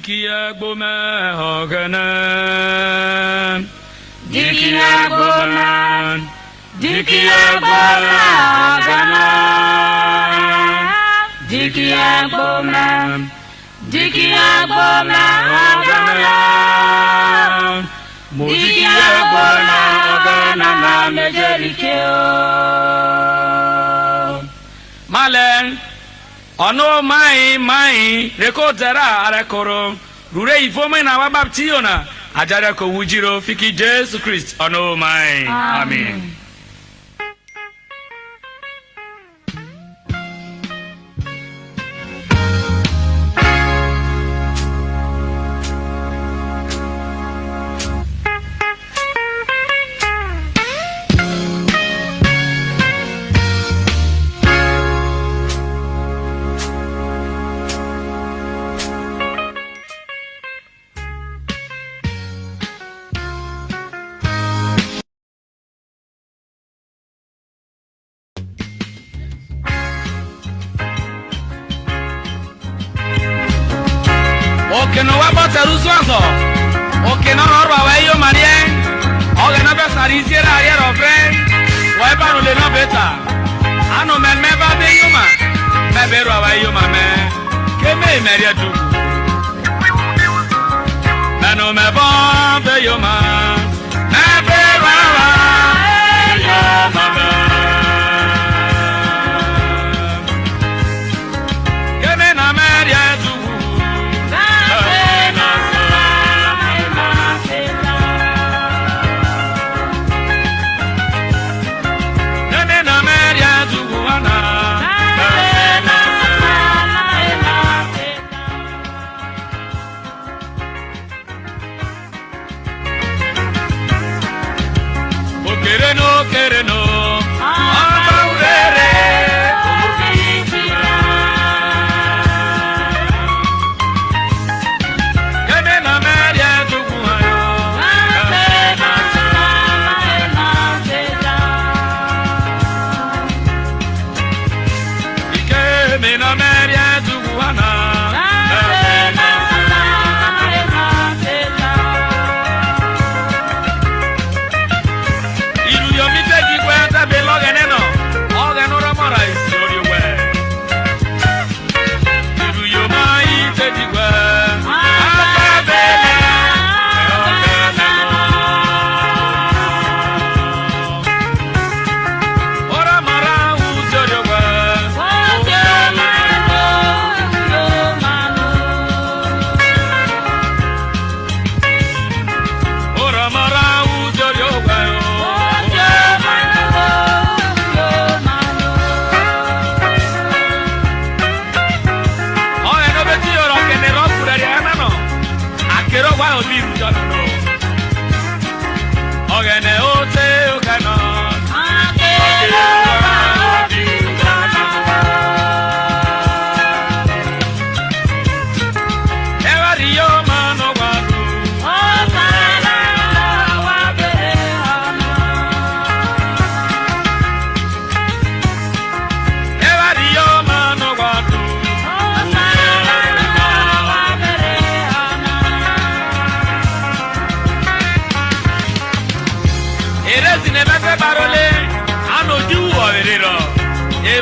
Dikia Boma Hogana Dikia Boma Dikia Boma Hogana Dikia Boma Dikia Boma Hogana Dikia Boma Hogana na mejerikeo Malen Ono mai rekodera arekoro rure ifome na wabaptiona ajara ko wujiro fiki Jesus Christ ono mai amen Okay, no wa bota rusuanso. Okay, no orba wa yo marien. Okay, no be sarisiera ariero friend. Wa ba no le no beta. Ano men me ba be yo ma. Me be ro wa yo ma me. Ke me meria du. Ano me ba be yo ma. Me be ro wa yo ma me. Ke me na meria du. Quereno, abaurere, Gemena meria tuguayo, Gemena meria tuguana.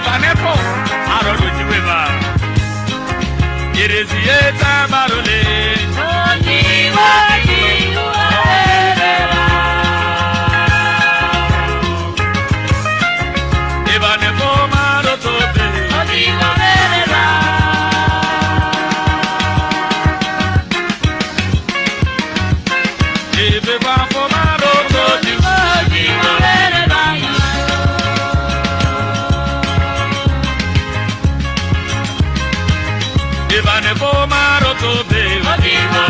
Vanepo, Aro Jiweva. It is the time, Marole. Vanepo, Marotope. Ivane po maroto be, odi mo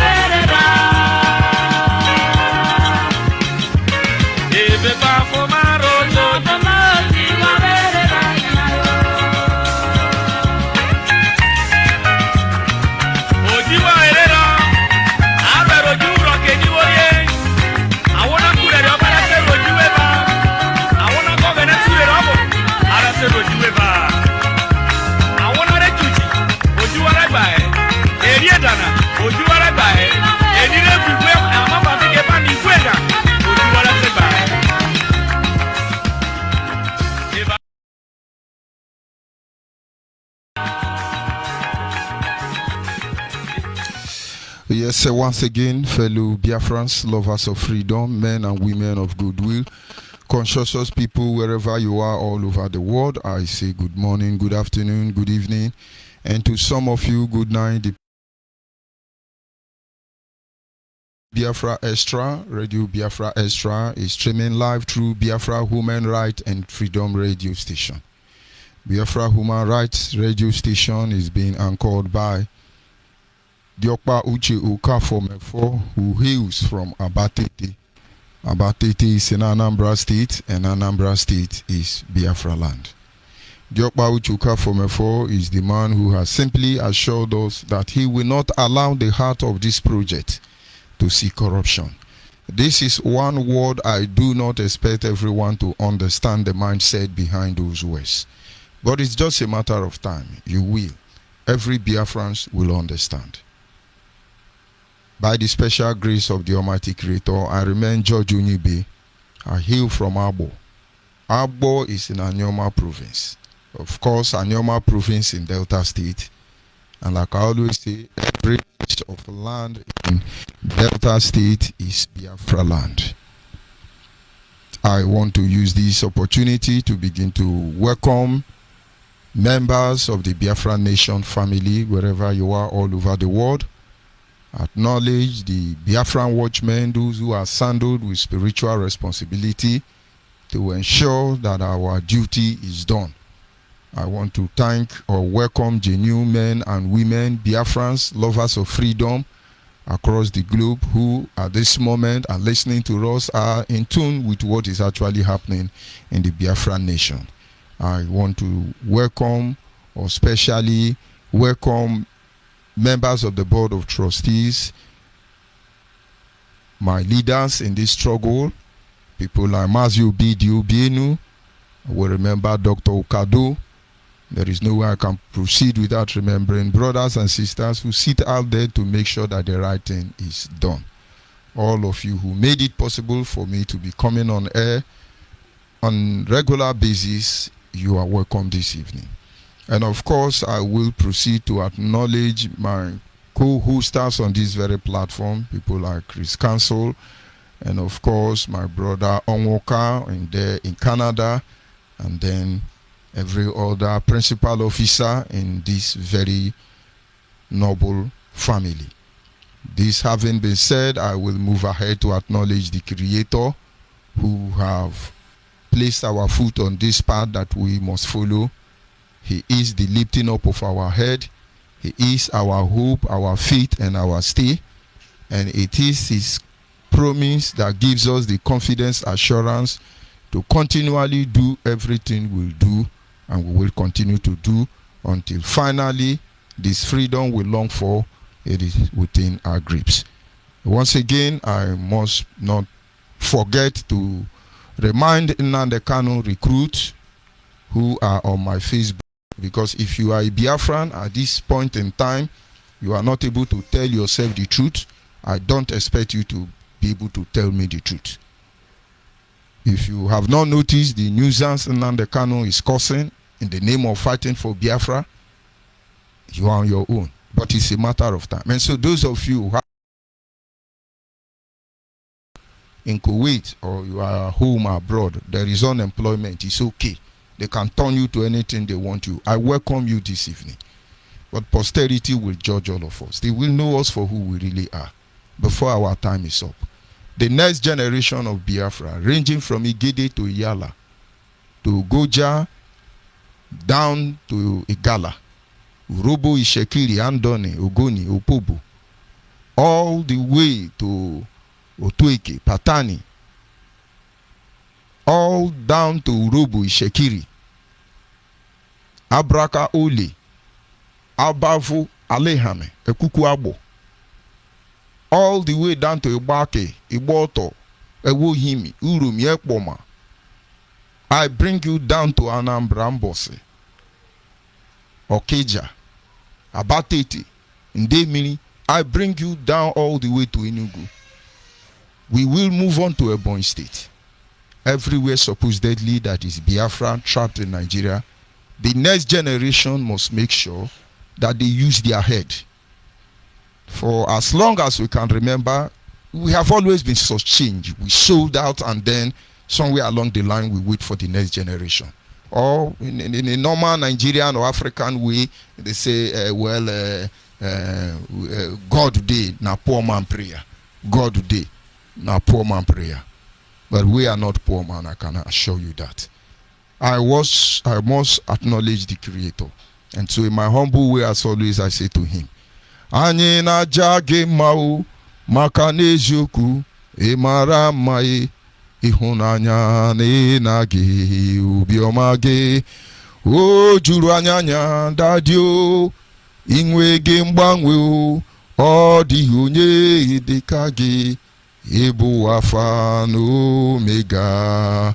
Yes, once again, fellow Biafrans, lovers of freedom, men and women of goodwill, conscious people wherever you are all over the world, I say good morning, good afternoon, good evening, and to some of you, good night. The Biafra Extra, Radio Biafra Extra, is streaming live through Biafra Human Rights and Freedom Radio Station. Biafra Human Rights Radio Station is being anchored by Diokpa Uche Okafomefo, who hails from Abatete. Abatete is in Anambra State, and Anambra State is Biafra land. Diokpa Uche Okafomefo is the man who has simply assured us that he will not allow the heart of this project to see corruption. This is one word I do not expect everyone to understand the mindset behind those words. But it's just a matter of time. You will. Every Biafran will understand. By the special grace of the Almighty Creator, I remain George Onyibe. I hail from Abo. Abo is in Anyoma province. Of course, Anyoma province in Delta State. And like I always say, every piece of land in Delta State is Biafra land. I want to use this opportunity to begin to welcome members of the Biafra Nation family, wherever you are all over the world. Acknowledge the Biafran watchmen, those who are saddled with spiritual responsibility to ensure that our duty is done. I want to thank or welcome genuine men and women, Biafrans, lovers of freedom across the globe, who at this moment are listening to us, are in tune with what is actually happening in the Biafran nation. I want to welcome, or specially welcome, members of the Board of Trustees, my leaders in this struggle, people like Mazio Bidio Bienu. I will remember Dr. Okado. There is no way I can proceed without remembering brothers and sisters who sit out there to make sure that the right thing is done. All of you who made it possible for me to be coming on air on regular basis, you are welcome this evening. And of course, I will proceed to acknowledge my co-hosters on this very platform, people like Chris Council, and of course, my brother Onwoka in Canada, and then every other principal officer in this very noble family. This having been said, I will move ahead to acknowledge the Creator who have placed our foot on this path that we must follow. He is the lifting up of our head. He is our hope, our faith, and our stay. And it is His promise that gives us the confidence, assurance to continually do everything we'll do and we will continue to do until finally this freedom we long for, it is within our grips. Once again, I must not forget to remind Nnamdi Kanu recruits who are on my Facebook, because if you are a Biafran at this point in time, you are not able to tell yourself the truth, I don't expect you to be able to tell me the truth. If you have not noticed the nuisance Nnamdi Kanu is causing in the name of fighting for Biafra, you are on your own. But it's a matter of time. And so those of you who have in Kuwait or you are home abroad, there is unemployment, it's okay. They can turn you to anything they want you. I welcome you this evening. But posterity will judge all of us. They will know us for who we really are before our time is up. The next generation of Biafra, ranging from Igede to Iyala, to Goja, down to Igala, Urobo, Ishekiri, Andone, Ogoni, Opobo, all the way to Otueke, Patani, all down to Urobo, Ishekiri, Abraka Ole, Abavu, Alehame, Ekuku Abo, all the way down to Ibake, Iboto, Ewohimi, Urumi, Ekpoma. I bring you down to Anambra Mbose, Okeja, Abatete, Ndemini. I bring you down all the way to Enugu. We will move on to Ebonyi State. Everywhere supposedly that is Biafra trapped in Nigeria, the next generation must make sure that they use their head. For as long as we can remember, we have always been such change. We sold out, and then somewhere along the line we wait for the next generation. Or in a normal Nigerian or African way, they say, God day, na poor man prayer. God day, na poor man prayer. But we are not poor man, I can assure you that. I must acknowledge the Creator. And so in my humble way, as always, I say to him, Anyị na-aja gị mma o, maka n'eziokwu ị mara mma ịhụnanya na ị na-gị obiọma gị o juru anya anya dadị o inwe gị mgbanwe o ọ dịghị onye dịka gị ịbụ Alfa na Omega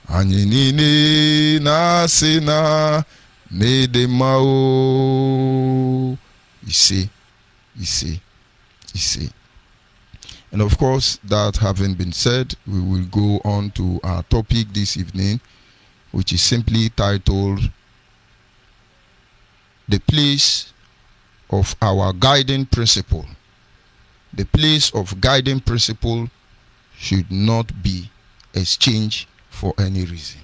anyị niile na-asị na n'ịdị mma o. You see. And of course, that having been said, we will go on to our topic this evening, which is simply titled The Place of Our Guiding Principle. The place of guiding principle should not be exchanged for any reason.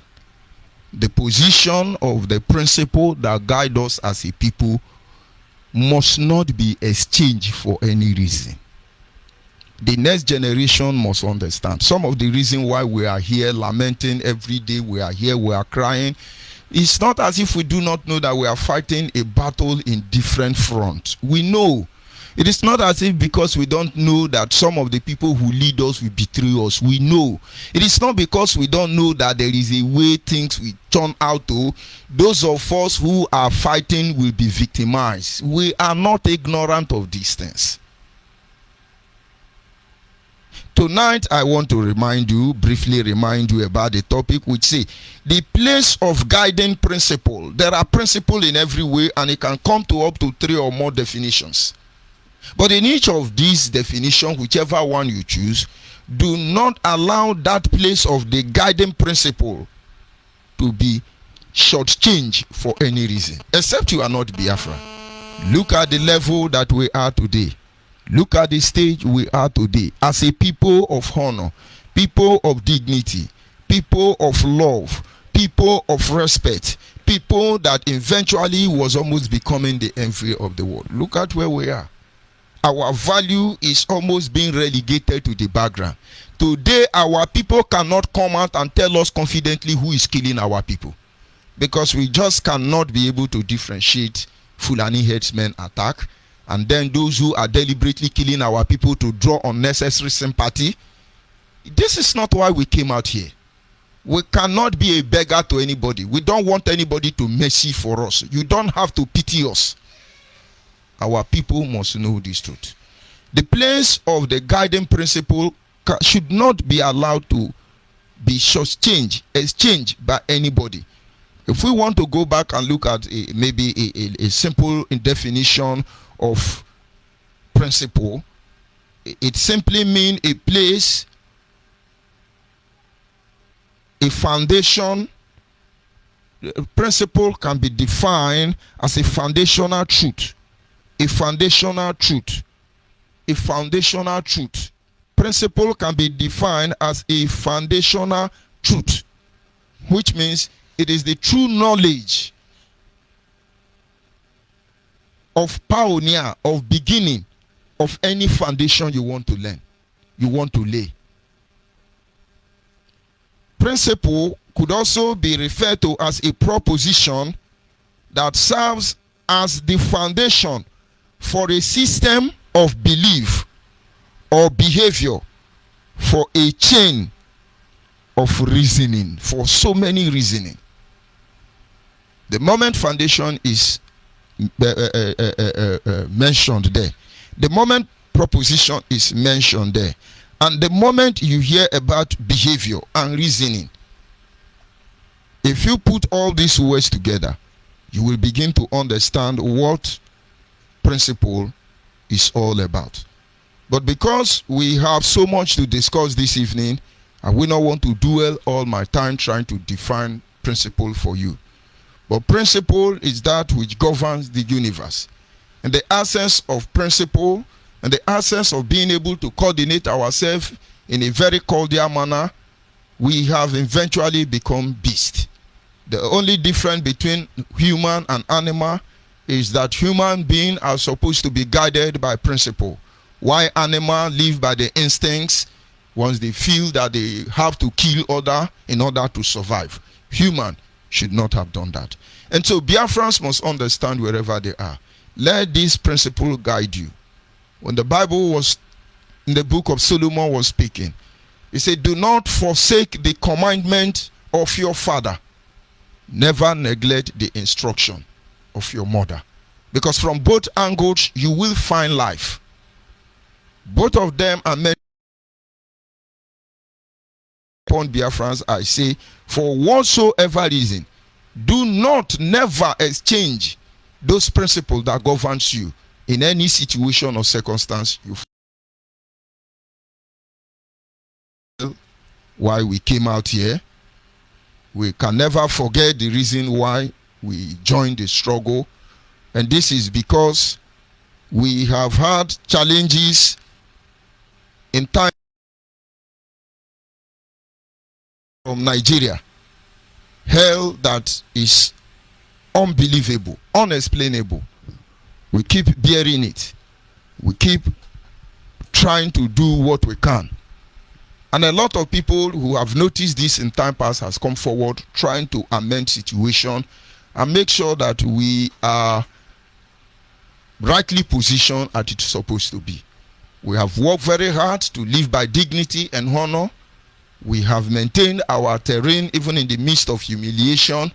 The position of the principle that guides us as a people must not be exchanged for any reason. The next generation must understand. Some of the reason why we are here lamenting every day, we are here, we are crying, it's not as if we do not know that we are fighting a battle in different fronts. We know. It is not as if because we don't know that some of the people who lead us will betray us. We know. It is not because we don't know that there is a way things will turn out to. Those of us who are fighting will be victimized. We are not ignorant of these things. Tonight, I want to briefly remind you about the topic which say, the place of guiding principle. There are principles in every way, and it can come to up to 3 or more definitions. But in each of these definitions, whichever one you choose, do not allow that place of the guiding principle to be shortchanged for any reason, except you are not Biafra. Look at the level that we are today. Look at the stage we are today as a people of honor, people of dignity, people of love, people of respect, people that eventually was almost becoming the envy of the world. Look at where we are. Our value is almost being relegated to the background. Today, our people cannot come out and tell us confidently who is killing our people, because we just cannot be able to differentiate Fulani headsmen attack and then those who are deliberately killing our people to draw unnecessary sympathy. This is not why we came out here. We cannot be a beggar to anybody. We don't want anybody to mercy for us. You don't have to pity us. Our people must know this truth. The place of the guiding principle should not be allowed to be exchanged by anybody. If we want to go back and look at maybe a simple definition of principle, it simply means a place, a foundation. Principle can be defined as a foundational truth. A foundational truth. A foundational truth. Principle can be defined as a foundational truth, which means it is the true knowledge of pioneer, of beginning of any foundation you want to learn, you want to lay. Principle could also be referred to as a proposition that serves as the foundation for a system of belief or behavior, for a chain of reasoning, for so many reasoning. The moment foundation is mentioned there, the moment proposition is mentioned there, and the moment you hear about behavior and reasoning, if you put all these words together, you will begin to understand what principle is all about. But because we have so much to discuss this evening, I will not want to dwell all my time trying to define principle for you. But principle is that which governs the universe. And the essence of principle and the absence of being able to coordinate ourselves in a very cordial manner, we have eventually become beasts. The only difference between human and animal is that human beings are supposed to be guided by principle, while animals live by the instincts once they feel that they have to kill other in order to survive. Human should not have done that. And so Biafrans must understand wherever they are. Let this principle guide you. When the Bible was in the book of Solomon was speaking, he said, do not forsake the commandment of your father. Never neglect the instruction of your mother. Because from both angles, you will find life. Both of them are meant upon Biafrans, I say, for whatsoever reason, do not never exchange those principles that governs you in any situation or circumstance you feel. Why we came out here, we can never forget the reason why we joined the struggle, and this is because we have had challenges in time from Nigeria, hell that is unbelievable, unexplainable. We keep bearing it. We keep trying to do what we can. And a lot of people who have noticed this in time past has come forward trying to amend situation and make sure that we are rightly positioned as it's supposed to be. We have worked very hard to live by dignity and honor. We have maintained our terrain even in the midst of humiliation.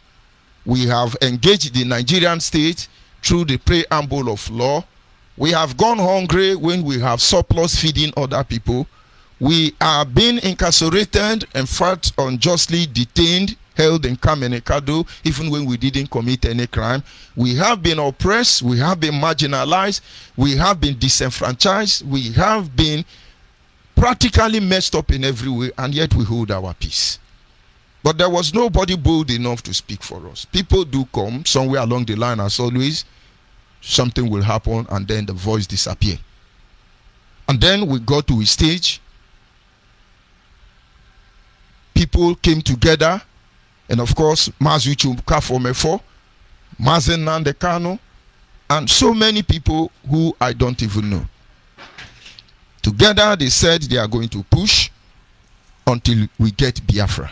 We have engaged the Nigerian state through the preamble of law. We have gone hungry when we have surplus feeding other people. We are being incarcerated, in fact, unjustly detained, held in Kamenekado, even when we didn't commit any crime. We have been oppressed. We have been marginalized. We have been disenfranchised. We have been practically messed up in every way, and yet we hold our peace. But there was nobody bold enough to speak for us. People do come somewhere along the line, as always. Something will happen, and then the voice disappear. And then we got to a stage. People came together, and of course, Mazuchu Kafomefo, Mazen Nandekano, and so many people who I don't even know. Together, they said they are going to push until we get Biafra.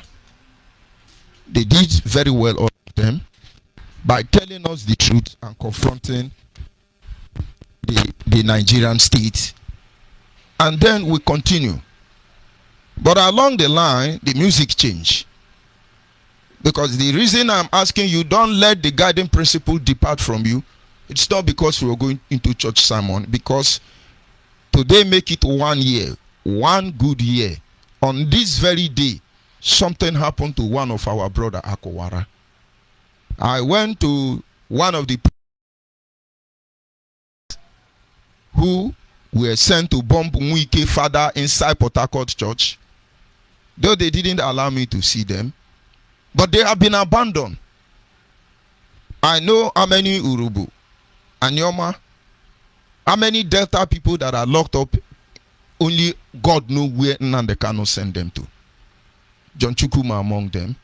They did very well, all of them, by telling us the truth and confronting the Nigerian state. And then we continue. But along the line, the music changed. Because the reason I'm asking you, don't let the guiding principle depart from you. It's not because we are going into church sermon, because today make it 1 year, one good year. On this very day, something happened to one of our brother Akowara. I went to one of the who were sent to bomb Mwike father inside Port Harcourt church, though they didn't allow me to see them, but they have been abandoned. I know how many Urubu, Anyoma, how many Delta people that are locked up, only God knows where Nnamdi send them to. John Chukuma among them.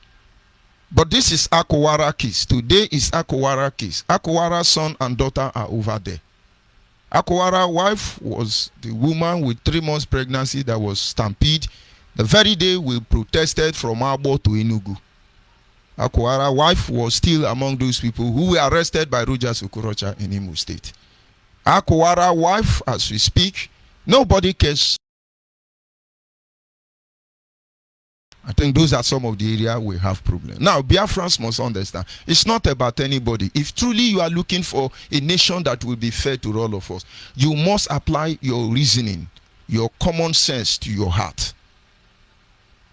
But this is Akowara case. Today is Akowara case. Akowara's son and daughter are over there. Akowara's wife was the woman with 3 months pregnancy that was stampeded the very day we protested from Abo to Enugu. Akowara's wife was still among those people who were arrested by Rogers Okorocha in Imo State. Akowara's wife, as we speak, nobody cares. I think those are some of the areas we have problems. Now, Biafrans must understand, it's not about anybody. If truly you are looking for a nation that will be fair to all of us, you must apply your reasoning, your common sense to your heart.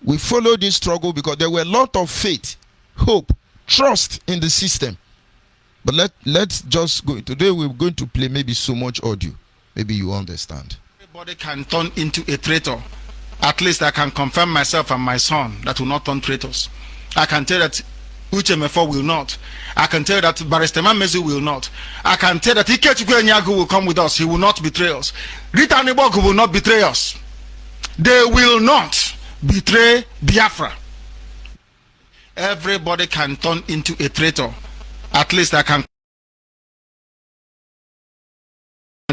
We follow this struggle because there were a lot of faith, hope, trust in the system. But let's just go. Today we're going to play maybe so much audio. Maybe you understand. Everybody can turn into a traitor. At least I can confirm myself and my son that will not turn traitors. I can tell that Uche Mefo will not. I can tell you that Barrister Mezu will not. I can tell that Ikechukwu Enyagu will come with us. He will not betray us. Rita Nibogu will not betray us. They will not betray Biafra. Everybody can turn into a traitor. At least I can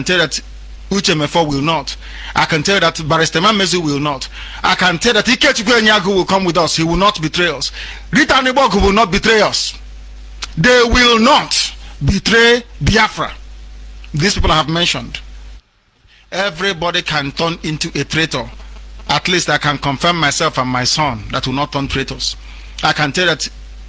tell that Uche Mefo will not. I can tell that Barrister Mezu will not. I can tell that Ikechukwu Enyagu will come with us. He will not betray us. Rita Nibogu will not betray us. They will not betray Biafra. These people I have mentioned. Everybody can turn into a traitor. At least I can confirm myself and my son that will not turn traitors. I can tell that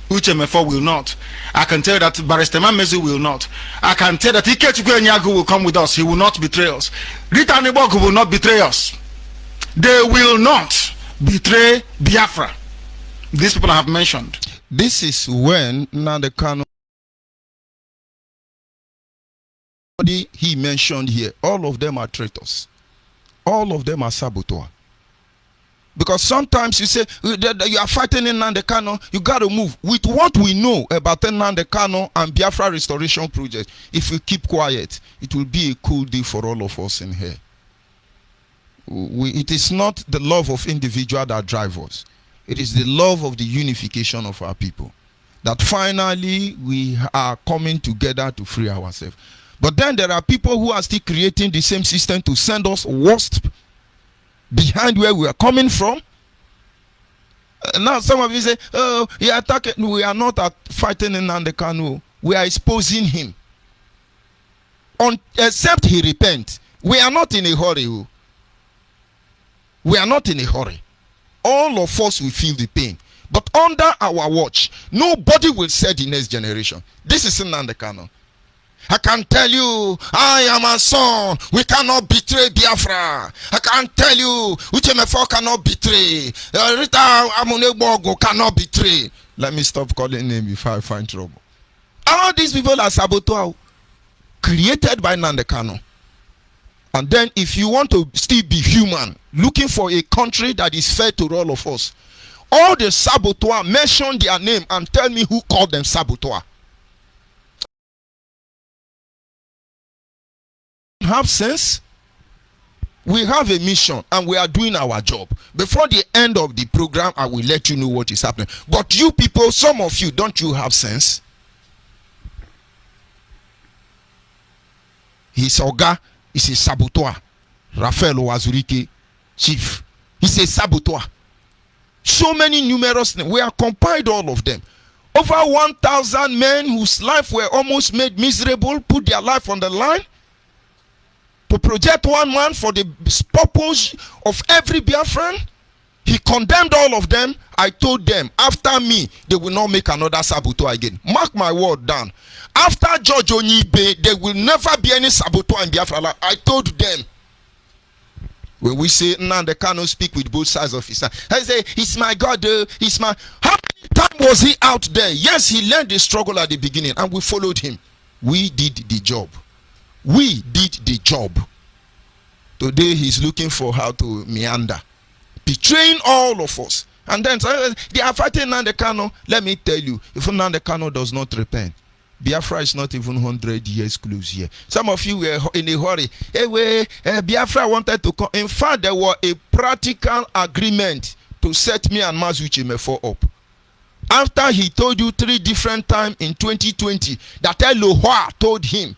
Uche Mefo will not. I can tell that Barrister Mezu will not. I can tell that Ikechukwu Enyagu will come with us. He will not betray us. Rita Nibogu will not betray us. They will not betray Biafra. These people I have mentioned. This is when Nnamdi Kanu, he mentioned here, all of them are traitors. All of them are saboteurs. Because sometimes you say you are fighting in Nnamdi Kanu, you got to move. With what we know about Nnamdi Kanu and Biafra Restoration Project, if we keep quiet, it will be a cool deal for all of us in here. It is not the love of individual that drives us. It is the love of the unification of our people. That finally we are coming together to free ourselves. But then there are people who are still creating the same system to send us worst behind where we are coming from. Now some of you say, oh, he attacked. We are not fighting in Nnamdi Kanu. We are exposing him. Except he repent. We are not in a hurry. We are not in a hurry. All of us will feel the pain. But under our watch, nobody will say the next generation. This is Nnamdi Kanu. I can tell you, I am a son. We cannot betray Biafra. I can tell you, Uche Mefo cannot betray. Rita Amunebogo cannot betray. Let me stop calling him before I find trouble. All these people are saboteurs created by Nnamdi Kanu. And then if you want to still be human, looking for a country that is fair to all of us, all the saboteurs mention their name and tell me who called them saboteur. Have sense? We have a mission and we are doing our job. Before the end of the program, I will let you know what is happening. But you people, some of you, don't you have sense? His Oga is a saboteur. Raphael Wazurike, chief. He's a saboteur. So many numerous names. We have compiled all of them. Over 1,000 men whose life were almost made miserable, put their life on the line to project one man for the purpose of every Biafran. He condemned all of them. I told them, after me, they will not make another saboteur again. Mark my word down. After George Onyibe, there will never be any saboteur in Biafra. I told them. When we say Nnamdi Kanu speak with both sides of his hand, I say, he's my God, he's my... How many times was he out there? Yes, he learned the struggle at the beginning and we followed him. We did the job. We did the job. Today he's looking for how to meander, betraying all of us. And then they are fighting Nnamdi Kanu. Let me tell you, if Nnamdi Kanu does not repent, Biafra is not even 100 years close here. Some of you were in a hurry. Biafra wanted to come. In fact, there was a practical agreement to set me and Uche Mefo up. After he told you 3 different times in 2020 that Elohua told him,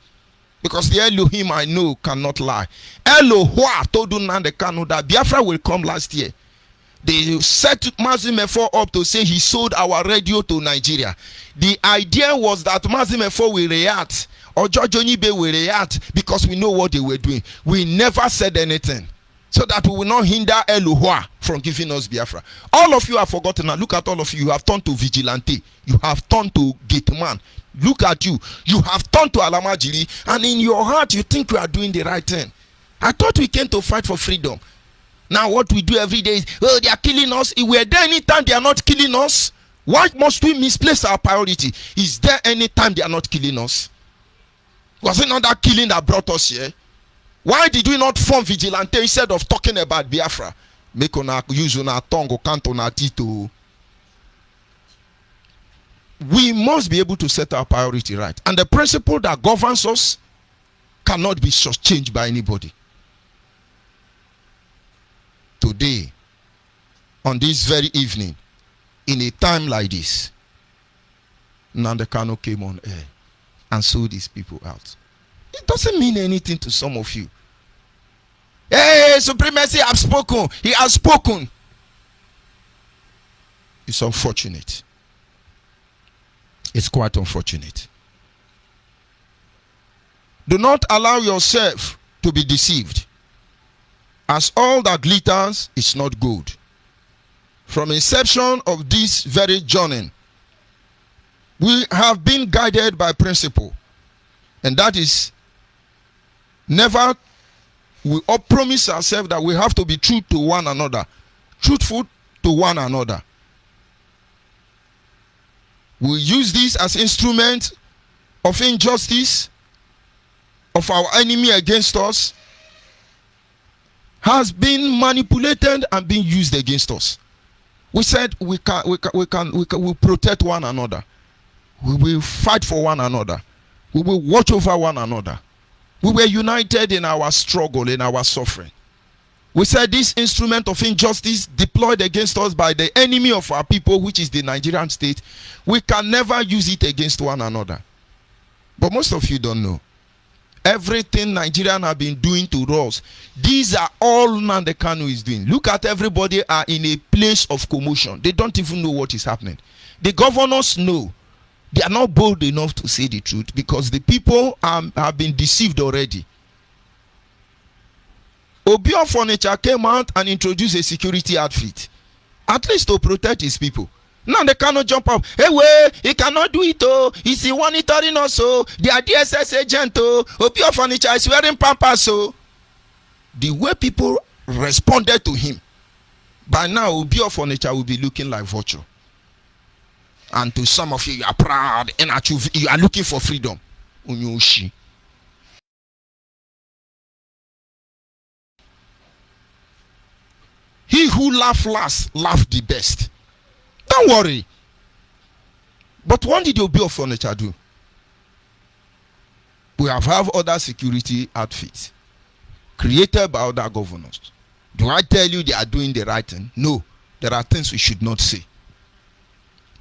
because the Elohim I know cannot lie. Elohua told Nnamdi Kanu that Biafra will come last year. They set Mazi Mefo up to say he sold our radio to Nigeria. The idea was that Mazi Mefo will react or George Onyibe will react because we know what they were doing. We never said anything so that we will not hinder Elohua from giving us Biafra. All of you have forgotten now. Look at all of you. You have turned to vigilante. You have turned to gate man. Look at you. You have turned to Alamajiri, and in your heart you think we are doing the right thing. I thought we came to fight for freedom. Now what we do every day is, oh, they are killing us. If we are there anytime they are not killing us, why must we misplace our priority? Is there any time they are not killing us? Was it not that killing that brought us here? Why did we not form vigilante instead of talking about Biafra? Make una use una tongue or count on our teeth. we must be able to set our priority right. And the principle that governs us cannot be changed by anybody. Today, on this very evening, in a time like this, Nnamdi Kanu came on air and sold these people out. It doesn't mean anything to some of you. Hey, supremacy, I've spoken. He has spoken. It's unfortunate. It's quite unfortunate. Do not allow yourself to be deceived, as all that glitters is not gold. From inception of this very journey, we have been guided by principle, and that is never. We all promise ourselves that we have to be true to one another, truthful to one another. We use this as instrument of injustice of our enemy against us, has been manipulated and being used against us. We said we will protect one another. We will fight for one another. We will watch over one another. We were united in our struggle, in our suffering. We said this instrument of injustice deployed against us by the enemy of our people, which is the Nigerian state, we can never use it against one another. But most of you don't know. Everything Nigerians have been doing to us, these are all Nnamdi Kanu is doing. Look at everybody are in a place of commotion. They don't even know what is happening. The governors know. They are not bold enough to say the truth because the people have been deceived already. Obio Furniture came out and introduced a security outfit, at least to protect his people. Now they cannot jump up. Hey, wait, he cannot do it. Oh, he's monitoring us. Oh, they are DSS agent. Oh, Obio Furniture is wearing pampers. So the way people responded to him, by now Obio Furniture will be looking like vulture. And to some of you, you are proud and you are looking for freedom. Unyoshi. He who laughs last, laughs the best. Don't worry. But what did Obio Furniture do? We have other security outfits created by other governors. Do I tell you they are doing the right thing? No. There are things we should not say.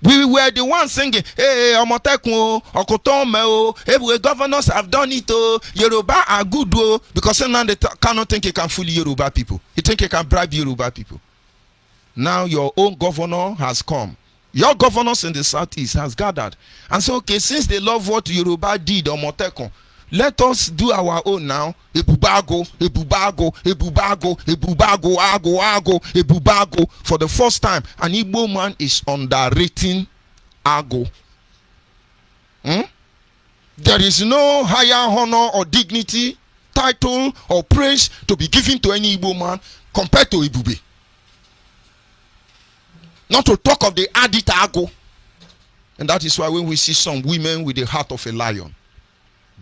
We were the ones singing, hey, Omotekun, Okotome, hey, governors have done it, oh, Yoruba are good, oh, because now they cannot think he can fool Yoruba people. He think he can bribe Yoruba people. Now your own governor has come. Your governors in the southeast has gathered. And so, okay, since they love what Yoruba did, Omotekun, let us do our own now. Ebubago, Ebubago, Ebubago, Ebubago, Ago, Ebubago. For the first time, an Igbo man is underrating Ago. There is no higher honor or dignity, title or praise to be given to any Igbo man compared to Ebube. Not to talk of the Adita Ago. And that is why when we see some women with the heart of a lion,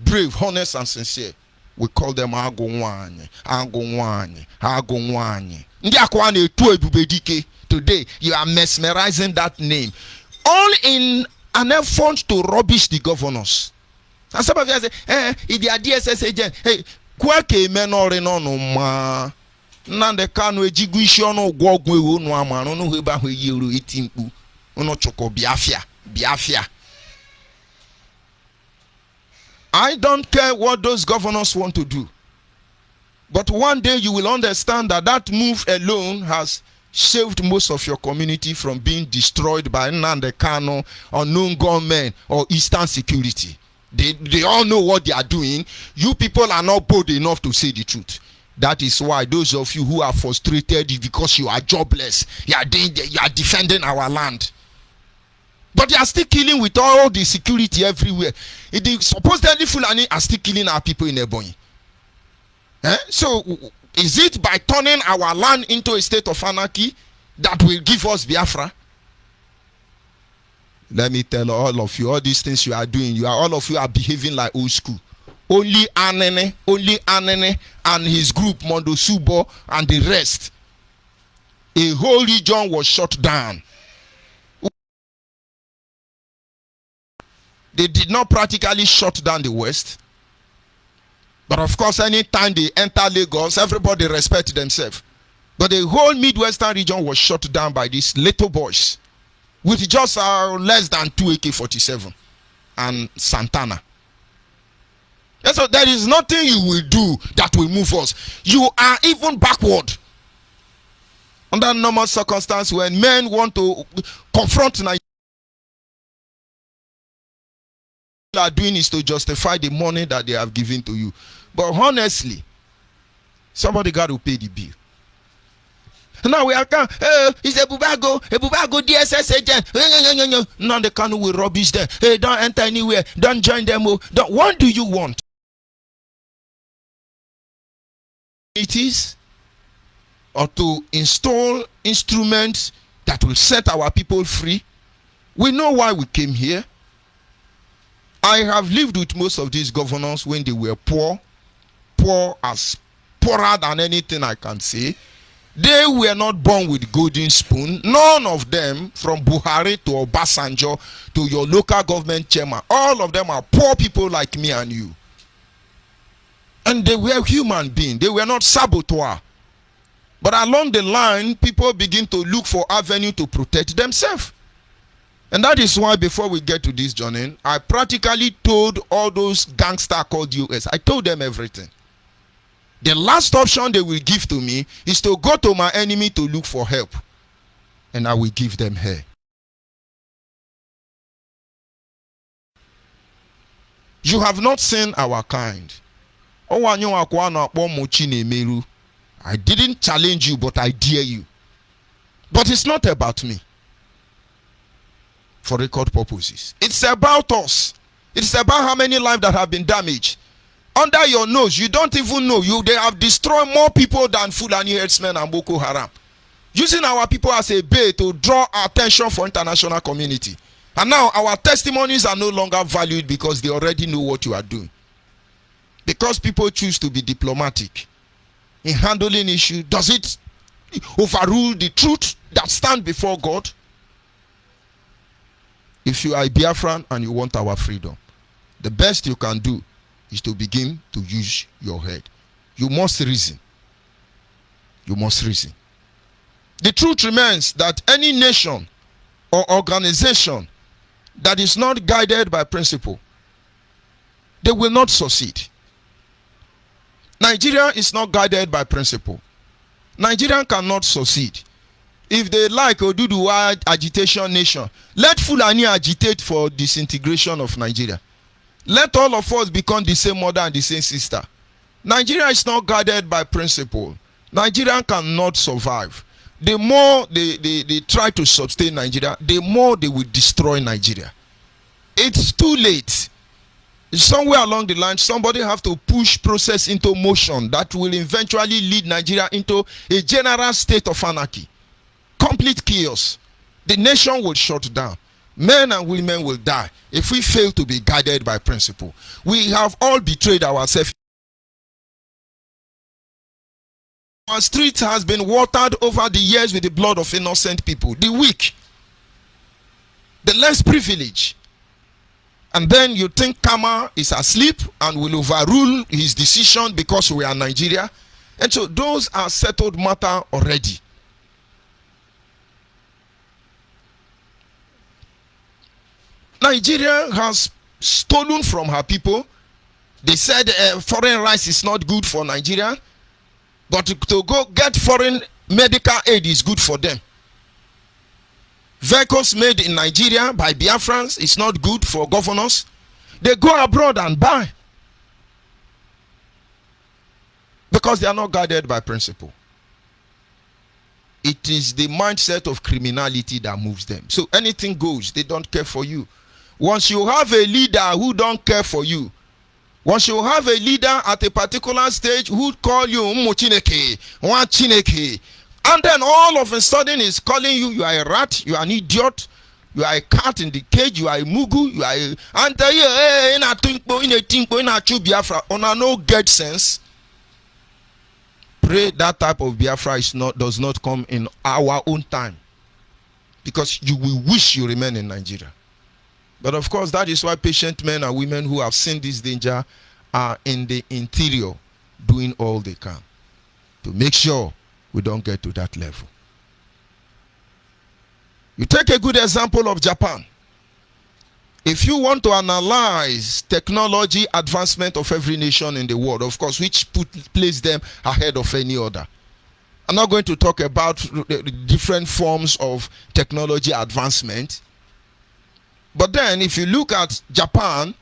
brave, honest, and sincere, we call them Agongwanye, Agongwanye, Agongwanye. Today, you are mesmerizing that name, all in an effort to rubbish the governors. And some of you say, if you are DSS agent, hey, kwake menore no ma. Nnamdi Kanu ejigu isi onu gwogwe onu amanu no heba ho yero etimpu. Ono choko Biafra. I don't care what those governors want to do. But one day you will understand that that move alone has saved most of your community from being destroyed by Nnamdi Kanu, unknown gunmen, or Eastern security. They all know what they are doing. You people are not bold enough to say the truth. That is why those of you who are frustrated because you are jobless, you are defending our land. But they are still killing with all the security everywhere. The supposedly Fulani are still killing our people in Ebonyi. So, is it by turning our land into a state of anarchy that will give us Biafra? Let me tell all of you, all these things you are doing, all of you are behaving like old school. Only Anene and his group, Mondo Subo, and the rest. A whole region was shut down. They did not practically shut down the West. But of course, anytime they enter Lagos, everybody respects themselves. But the whole Midwestern region was shut down by these little boys with just less than 2 AK-47 and Santana. And so there is nothing you will do that will move us. You are even backward. Under normal circumstances, when men want to confront Nigeria, what they are doing is to justify the money that they have given to you. But honestly, somebody got to pay the bill. Now we are it's a Bubago DSS agent. Now the Kanu will rubbish there. Hey, don't enter anywhere. Don't join them. Don't. What do you want? It is, or to install instruments that will set our people free. We know why we came here. I have lived with most of these governors when they were poor as poorer than anything I can say. They were not born with golden spoon. None of them, from Buhari to Obasanjo to your local government chairman, all of them are poor people like me and you. And they were human beings. They were not saboteurs. But along the line, people begin to look for avenue to protect themselves. And that is why before we get to this journey, I practically told all those gangsters called US, I told them everything. The last option they will give to me is to go to my enemy to look for help. And I will give them help. You have not seen our kind. I didn't challenge you, but I dare you. But it's not about me. For record purposes. It's about us. It's about how many lives that have been damaged. Under your nose, you don't even know. They have destroyed more people than Fulani herdsmen and Boko Haram. Using our people as a bait to draw attention for international community. And now our testimonies are no longer valued because they already know what you are doing. Because people choose to be diplomatic in handling issues, does it overrule the truth that stands before God? If you are a Biafran and you want our freedom, the best you can do is to begin to use your head. You must reason. You must reason. The truth remains that any nation or organization that is not guided by principle, they will not succeed. Nigeria is not guided by principle. Nigeria cannot succeed. If they like Oduduwa agitation nation, let Fulani agitate for disintegration of Nigeria. Let all of us become the same mother and the same sister. Nigeria is not guided by principle. Nigeria cannot survive. The more they try to sustain Nigeria, the more they will destroy Nigeria. It's too late. Somewhere along the line, somebody have to push process into motion that will eventually lead Nigeria into a general state of anarchy. Complete chaos. The nation will shut down. Men and women will die if we fail to be guided by principle. We have all betrayed ourselves. Our street has been watered over the years with the blood of innocent people, the weak, the less privileged. And then you think Kama is asleep and will overrule his decision because we are Nigeria. And so those are settled matter already. Nigeria has stolen from her people. They said foreign rice is not good for Nigeria, but to go get foreign medical aid is good for them. Vehicles made in Nigeria by Biafrans is not good for governors. They go abroad and buy because they are not guided by principle. It is the mindset of criminality that moves them. So anything goes. They don't care for you. Once you have a leader who don't care for you, once you have a leader at a particular stage who call you Chineke, Chineke, and then all of a sudden is calling you, you are a rat, you are an idiot, you are a cat in the cage, you are a mugu, you are a, and Biafra, on no get sense. Pray that type of Biafra does not come in our own time, because you will wish you remain in Nigeria. But of course, that is why patient men and women who have seen this danger are in the interior doing all they can to make sure we don't get to that level. You take a good example of Japan. If you want to analyze technology advancement of every nation in the world, of course, which place them ahead of any other. I'm not going to talk about the different forms of technology advancement. But then, if you look at Japan,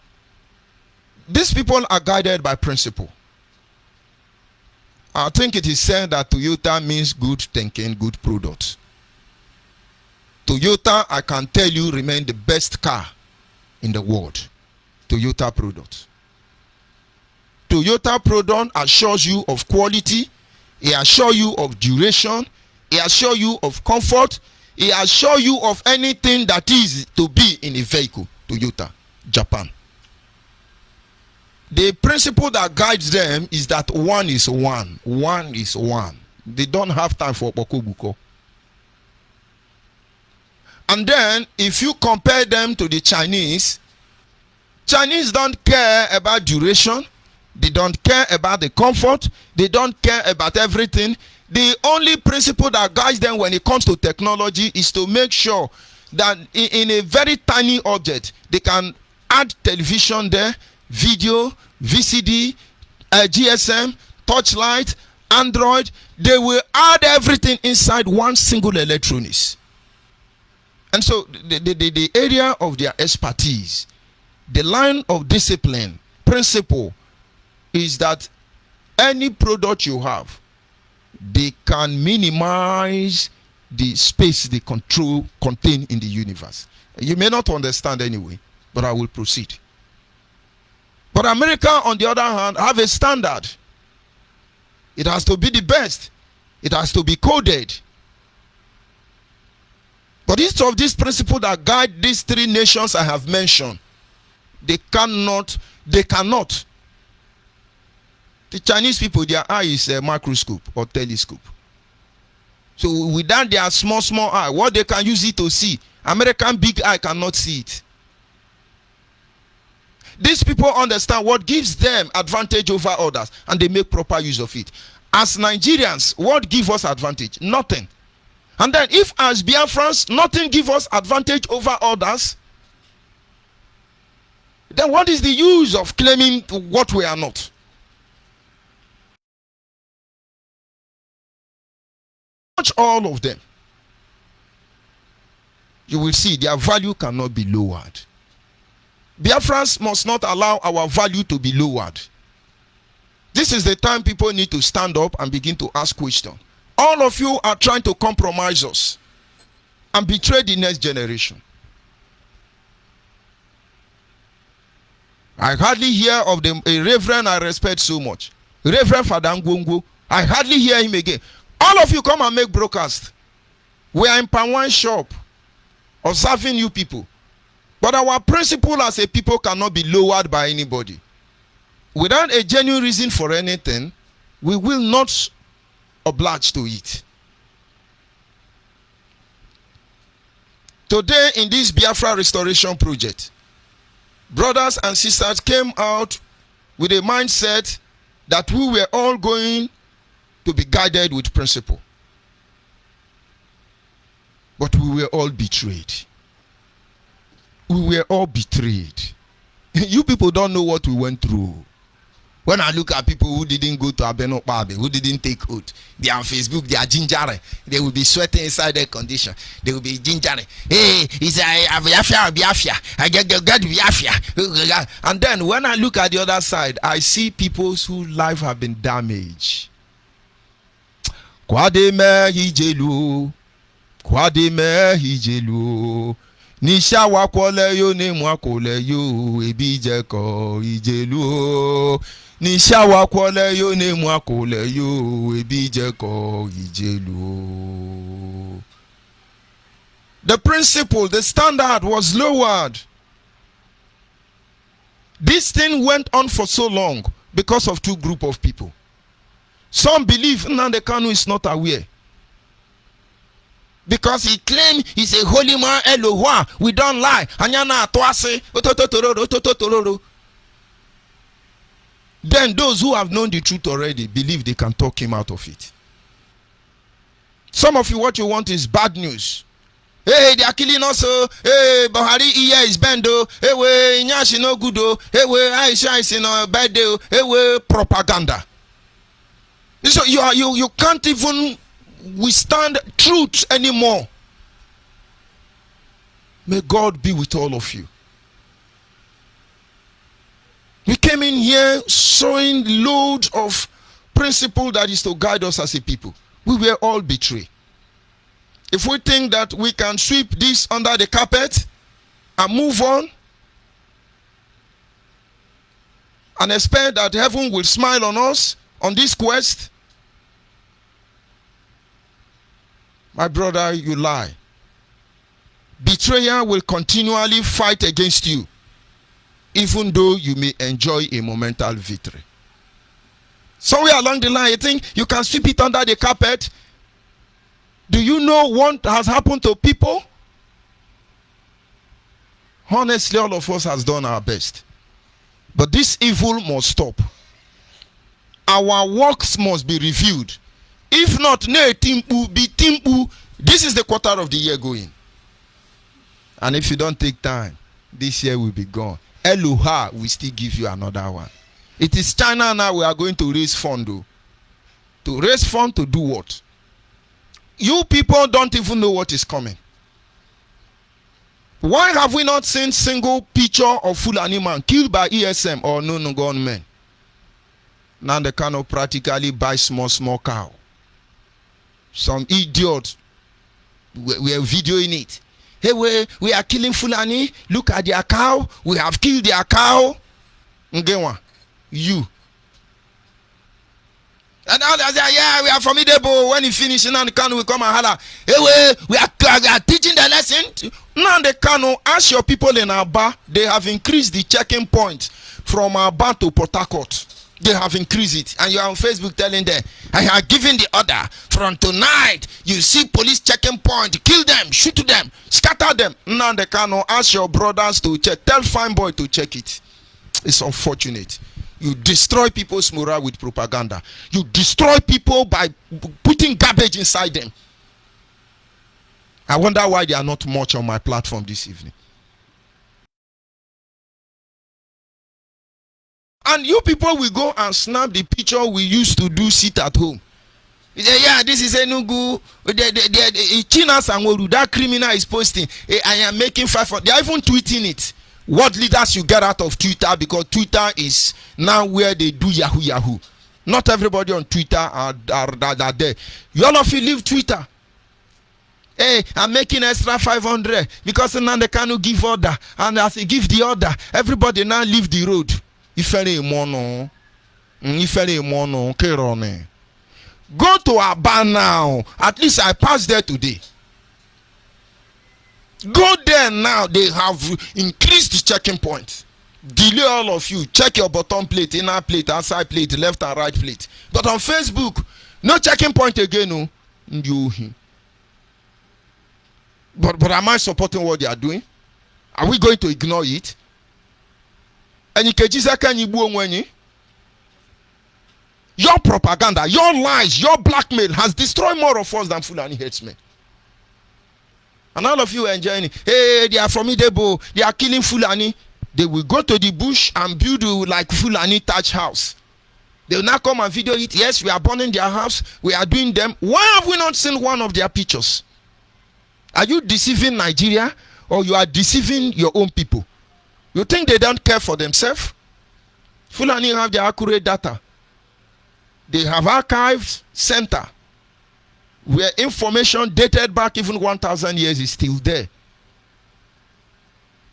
these people are guided by principle. I think it is said that Toyota means good thinking, good product. Toyota, I can tell you, remain the best car in the world. Toyota product. Toyota product assures you of quality. It assures you of duration. It assures you of comfort. It assures you of anything that is to be in a vehicle. Toyota, Japan. The principle that guides them is that one is one. One is one. They don't have time for bokobuko. And then, if you compare them to the Chinese don't care about duration. They don't care about the comfort. They don't care about everything. The only principle that guides them when it comes to technology is to make sure that in a very tiny object, they can add television there, video, VCD, GSM, touchlight, Android. They will add everything inside one single electronics. And so the area of their expertise, the line of discipline, principle, is that any product you have, they can minimize the space they contain in the universe. You may not understand anyway, but I will proceed. But America, on the other hand, have a standard. It has to be the best. It has to be coded. But each of these principles that guide these three nations I have mentioned, they cannot. The Chinese people, their eye is a microscope or telescope. So without their small eye, what they can use it to see, American big eye cannot see it. These people understand what gives them advantage over others, and they make proper use of it. As Nigerians, what gives us advantage? Nothing. And then if as Biafrans, nothing gives us advantage over others, then what is the use of claiming what we are not? Watch all of them. You will see their value cannot be lowered. Biafrans must not allow our value to be lowered. This is the time people need to stand up and begin to ask questions. All of you are trying to compromise us and betray the next generation. I hardly hear of a reverend I respect so much. Reverend Father Ngongo. I hardly hear him again. All of you come and make broadcast. We are in palm wine shop observing you people. But our principle as a people cannot be lowered by anybody. Without a genuine reason for anything, we will not oblige to it. Today in this Biafra restoration project, brothers and sisters came out with a mindset that we were all going to be guided with principle. But we were all betrayed. We were all betrayed. You people don't know what we went through. When I look at people who didn't go to Abeno Babe, who didn't take oath, they are on Facebook, they are gingery. They will be sweating inside their condition. They will be gingery. Hey, it's a Biafra. I get Biafra. And then when I look at the other side, I see people whose life have been damaged. Kwademe hijelu. Nisha wakwole yo ne mwakole yo ebijeko ijelu. Nisha wakwole yo ne mwakole yo ebijeko ijelu. The principle, the standard was lowered. This thing went on for so long because of two groups of people. Some believe Nnamdi Kanu is not aware. Because he claimed he's a holy man, Elohua. We don't lie. Then those who have known the truth already believe they can talk him out of it. Some of you, what you want is bad news. Hey, they are killing us. Hey, Buhari ear is bend. Hey, we Nyashi no good. Hey, we Aisha is in a bad day. Hey, we propaganda. So you can't even withstand truth anymore. May God be with all of you. We came in here showing loads of principle that is to guide us as a people. We were all betrayed. If we think that we can sweep this under the carpet and move on and expect that heaven will smile on us on this quest, my brother, you lie. Betrayer will continually fight against you, even though you may enjoy a momentary victory. Somewhere along the line, you think you can sweep it under the carpet. Do you know what has happened to people? Honestly, all of us has done our best. But this evil must stop. Our works must be reviewed. If not, this is the quarter of the year going. And if you don't take time, this year will be gone. Eloha will still give you another one. It is China now we are going to raise fund. To raise fund to do what? You people don't even know what is coming. Why have we not seen single picture of Fulani man killed by ESM or no gunmen? Now they cannot practically buy small cow. Some idiot we are videoing it. Hey, we are killing Fulani. Look at their cow. We have killed their cow. Ngewa, you. And now they say, yeah, we are formidable. When you finish, now the Kanu will come and holler. Hey, we are teaching the lesson. Now the Kanu, ask your people in Aba, they have increased the checking point from Aba to Port Harcourt. They have increased it. And you are on Facebook telling them, I have given the order from tonight. You see police checking point. Kill them, shoot them, scatter them. Now they cannot ask your brothers to check. Tell Fine Boy to check it. It's unfortunate. You destroy people's morale with propaganda. You destroy people by putting garbage inside them. I wonder why they are not much on my platform this evening. And you people will go and snap the picture we used to do sit at home. You say, yeah, this is Enugu. Chinas and Woru, that criminal is posting. I am making 5. They are even tweeting it. What leaders you get out of Twitter, because Twitter is now where they do Yahoo. Not everybody on Twitter are there. You all of you leave Twitter. Hey, I'm making extra 500 because now they cannot give order. And as they give the order, everybody now leave the road. Go to Aba now. At least I passed there today. Go there now. They have increased the checking point. Delay all of you. Check your bottom plate, inner plate, outside plate, left and right plate. But on Facebook, no checking point again. No. But am I supporting what they are doing? Are we going to ignore it? Your propaganda, your lies, your blackmail has destroyed more of us than Fulani headsmen. And all of you are enjoying it. Hey, they are formidable. They are killing Fulani. They will go to the bush and build like Fulani thatch house. They will now come and video it. Yes, we are burning their house. We are doing them. Why have we not seen one of their pictures? Are you deceiving Nigeria or you are deceiving your own people? You think they don't care for themselves? Fulani have their accurate data. They have archives center where information dated back even 1,000 years is still there.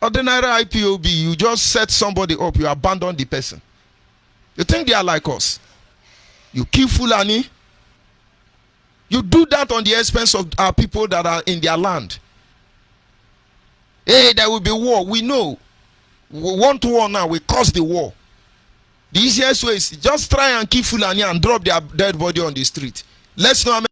Ordinary IPOB, you just set somebody up, you abandon the person. You think they are like us? You kill Fulani. You do that on the expense of our people that are in their land. Hey, there will be war. We know. We want war now. We cause the war. The easiest way is just try and kill Fulani and drop their dead body on the street. Let's know how many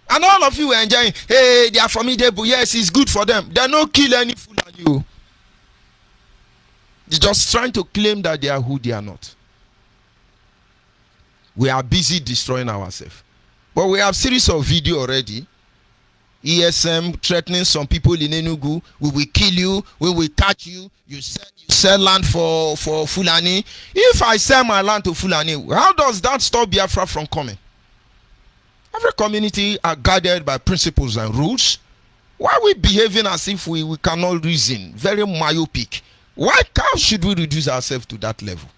And all of you were enjoying, hey, they are formidable. Yes, it's good for them. They don't kill any fool on you. They're just trying to claim that they are who they are not. We are busy destroying ourselves. But we have series of video already. ESM threatening some people in Enugu. We will kill you. We will catch you. You sell land for Fulani. If I sell my land to Fulani, how does that stop Biafra from coming? Every community are guided by principles and rules. Why are we behaving as if we cannot reason? Very myopic. How should we reduce ourselves to that level?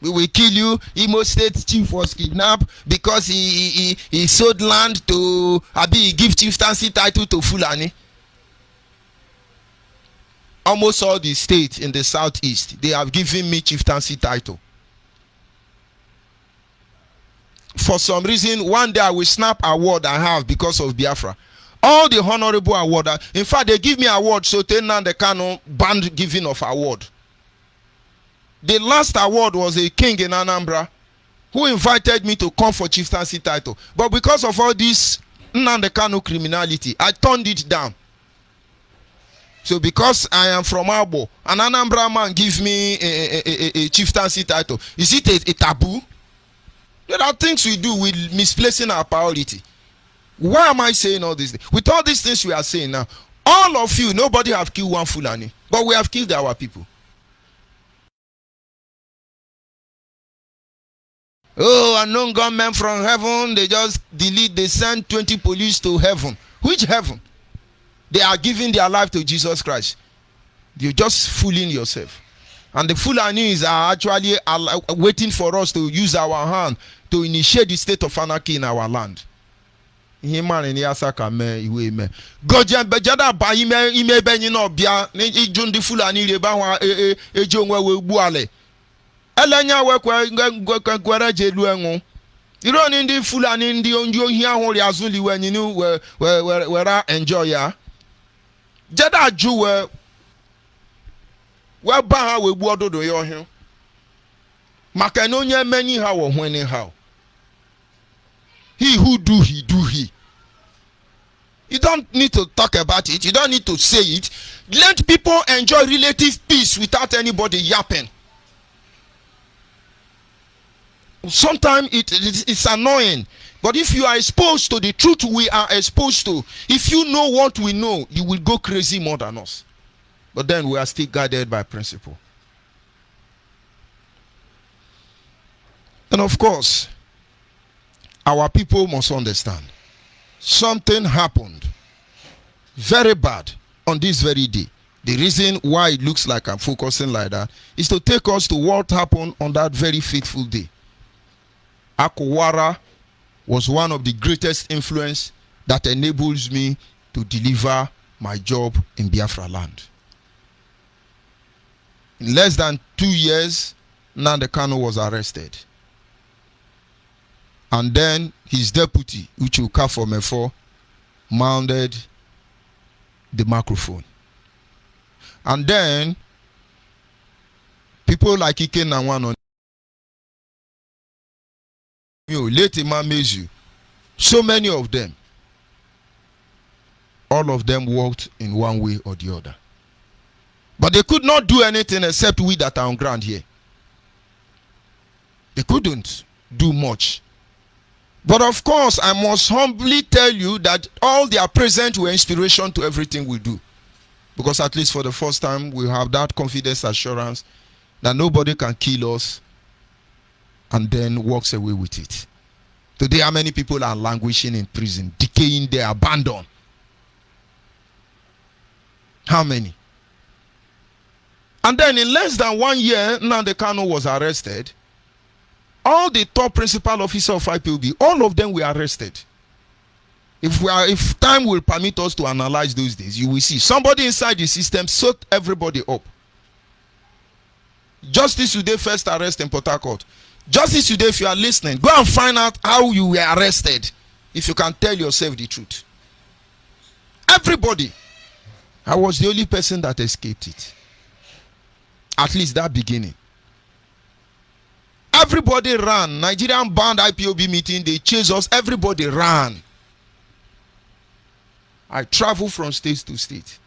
We will kill you. Imo State chief was kidnapped because he sold land to he give chieftaincy title to Fulani. Almost all the states in the southeast, they have given me chieftaincy title. For some reason, one day I will snap award I have because of Biafra. All the honorable award. In fact, they give me award, so they cannot ban giving of award. The last award was a king in Anambra who invited me to come for chieftaincy title. But because of all this Nnamdi Kanu criminality, I turned it down. So because I am from Abo, an Anambra man gives me a chieftaincy title. Is it a taboo? There are things we do with misplacing our priority. Why am I saying all these things? With all these things we are saying now, all of you, nobody have killed one Fulani, but we have killed our people. Oh, unknown gunmen from heaven, they send 20 police to heaven. Which heaven? They are giving their life to Jesus Christ. You're just fooling yourself. And the Fulanis are actually waiting for us to use our hand to initiate the state of anarchy in our land. Himan in Yasaka me iwe me. Gojan bejada ba ime benyi no bia ne ijundi Fulani le ba wa ejo nwa we buale. Elenya we kwere jelu enwu. Iro ni ndi Fulani ndi ohi ahuri azuli we nyinu we enjoy ya. Jada ju we ba ha we bu ododo yo hwe. Maka no nya many ha wo hwene ha. He who do, he do he. You don't need to talk about it. You don't need to say it. Let people enjoy relative peace without anybody yapping. Sometimes it's annoying. But if you are exposed to the truth we are exposed to, if you know what we know, you will go crazy more than us. But then we are still guided by principle. And of course, our people must understand something happened very bad on this very day. The reason why it looks like I'm focusing like that is to take us to what happened on that very fateful day. Akowara was one of the greatest influence that enables me to deliver my job in Biafra land. In less than 2 years, Nnamdi Kanu was arrested. And then his deputy, Uchuka Fomefo, mounted the microphone. And then people like Ike Nanwano, late Imam Mezu, so many of them, all of them worked in one way or the other. But they could not do anything except we that are on ground here. They couldn't do much. But of course, I must humbly tell you that all their present were inspiration to everything we do. Because at least for the first time, we have that confidence assurance that nobody can kill us and then walks away with it. Today, how many people are languishing in prison, decaying there, abandoned? How many? And then in less than 1 year, Nnamdi Kanu was arrested. All the top principal officers of IPOB, all of them were arrested. If time will permit us to analyze those days, you will see somebody inside the system set everybody up. Justice today first arrest in Port Harcourt. Justice today, if you are listening, go and find out how you were arrested. If you can tell yourself the truth. Everybody. I was the only person that escaped it. At least that beginning. Everybody ran. Nigerian band IPOB meeting, they chased us. Everybody ran. I travel from state to state.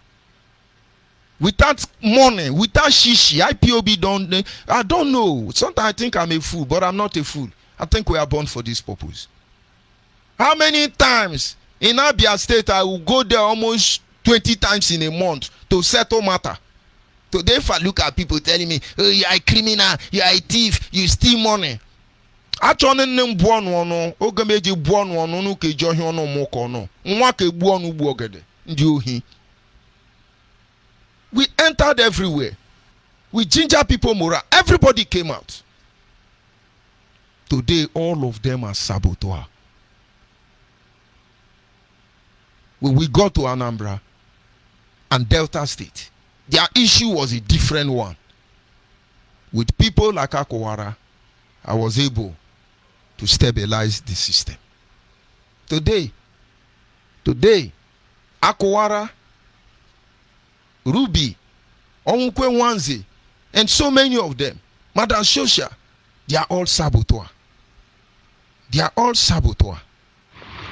Without money, without shishi, IPOB I don't know. Sometimes I think I'm a fool, but I'm not a fool. I think we are born for this purpose. How many times in Abia State I will go there almost 20 times in a month to settle matter? Today, if I look at people telling me, oh, you are a criminal, you are a thief, you steal money. Actually, ogemeji buon wonu nu ke johi onu moko no. Nwa ke buonu buogede. Ndi ohi. We entered everywhere. We ginger people morale. Everybody came out. Today, all of them are saboteurs. When we got to Anambra and Delta State, their issue was a different one. With people like Akowara, I was able to stabilize the system. Today, Akowara, Ruby, Onkwe Wanze, and so many of them, Madam Shosha, they are all saboteurs. They are all saboteurs.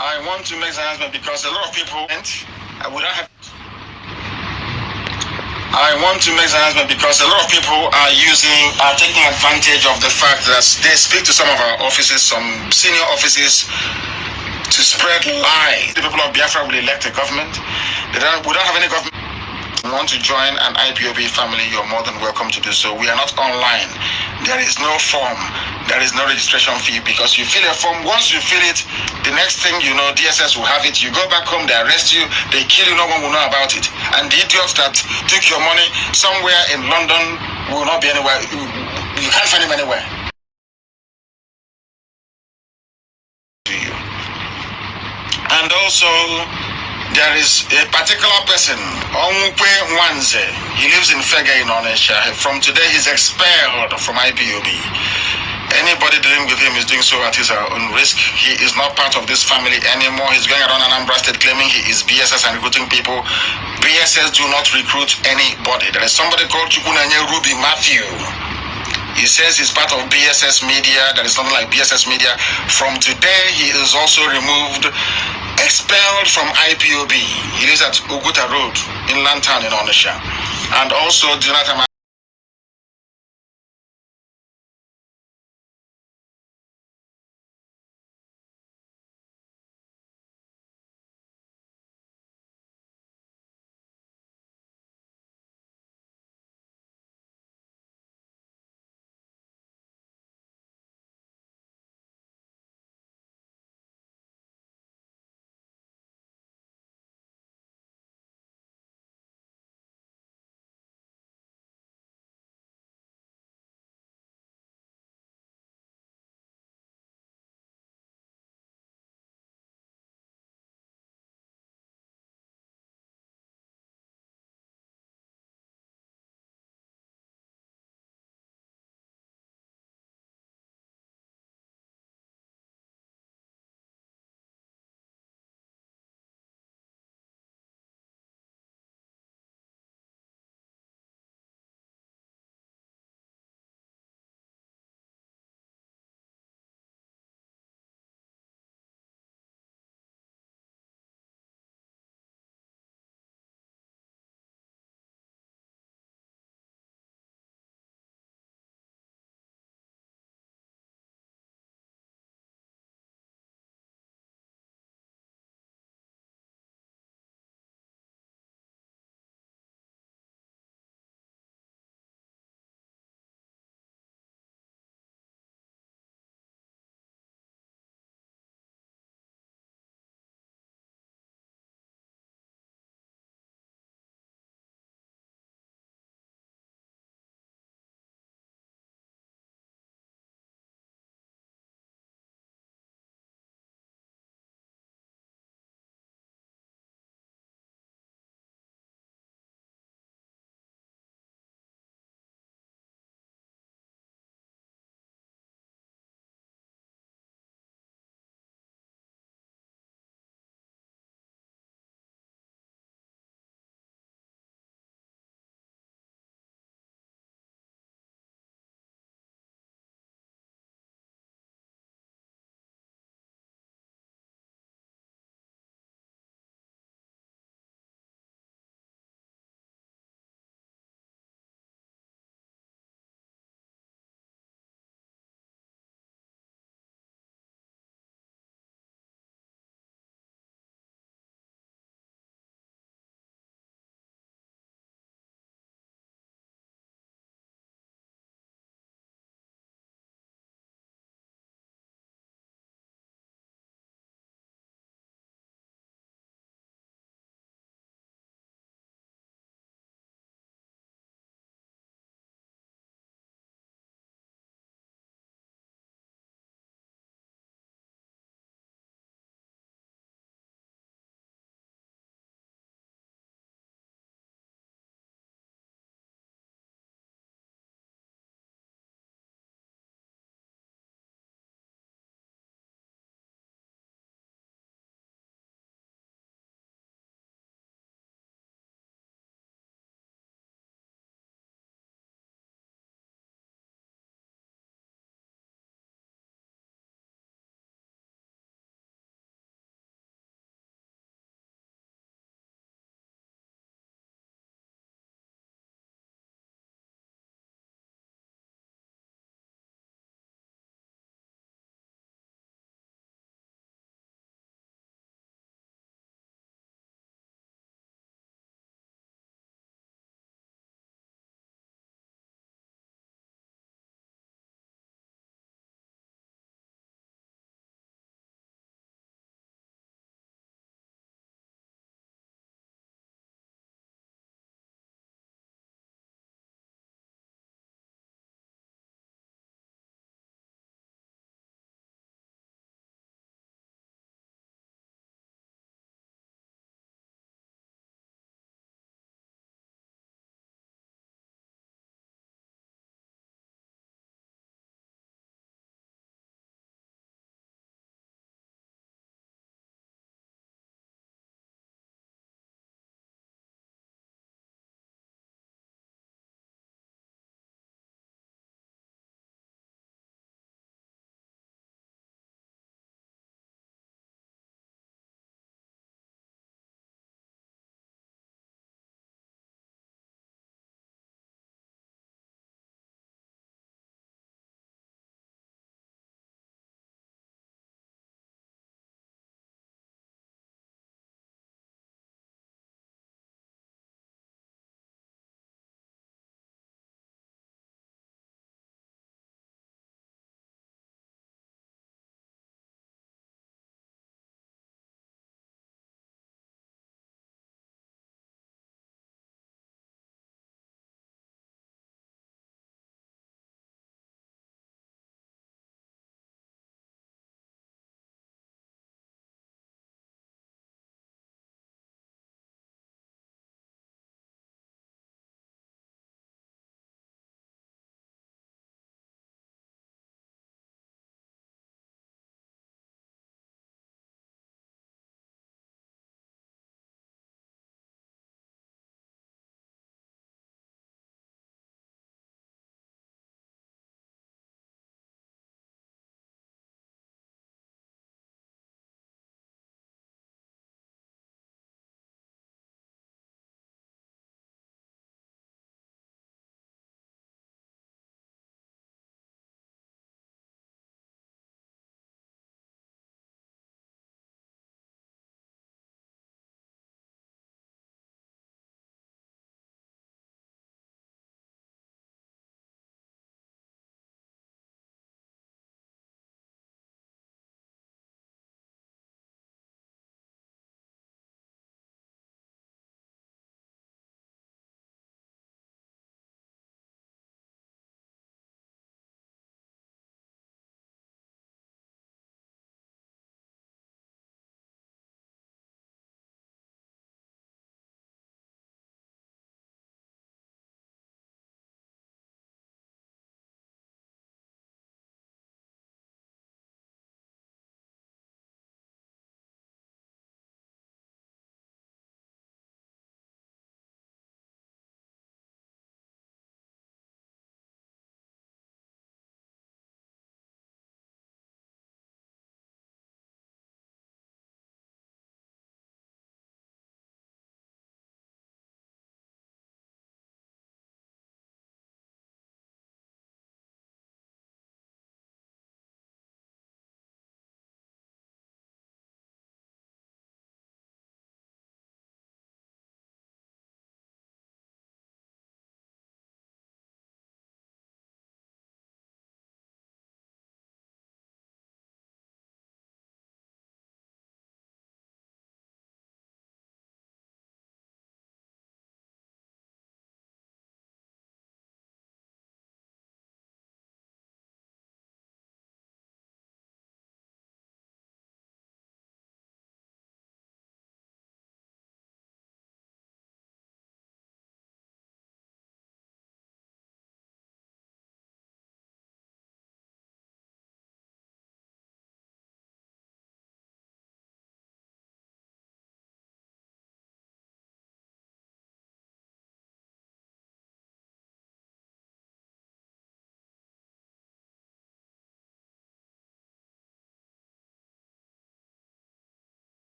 I want to make an announcement because a lot of people are taking advantage of the fact that they speak to some of our offices, some senior offices, to spread lies. The people of Biafra will elect a government. We don't have any government. If you want to join an IPOB family, you're more than welcome to do so. We are not online. There is no form. There is no registration fee because you fill a form. Once you fill it, the next thing you know, DSS will have it. You go back home, they arrest you, they kill you, no one will know about it. And the idiots that took your money somewhere in London will not be anywhere. You can't find him anywhere. And also, there is a particular person, Onyibe Wanze. He lives in Fege in Onisha. From today, he's expelled from IPOB. Anybody dealing with him is doing so at his own risk. He is not part of this family anymore. He's going around Anambra State claiming he is BSS and recruiting people. BSS do not recruit anybody. There is somebody called Chukunanye Ruby Matthew. He says he's part of BSS Media. That is something like BSS Media. From today, he is also removed, expelled from IPOB. He lives at Uguta Road in Lantown in Onisha. And also, Jonathan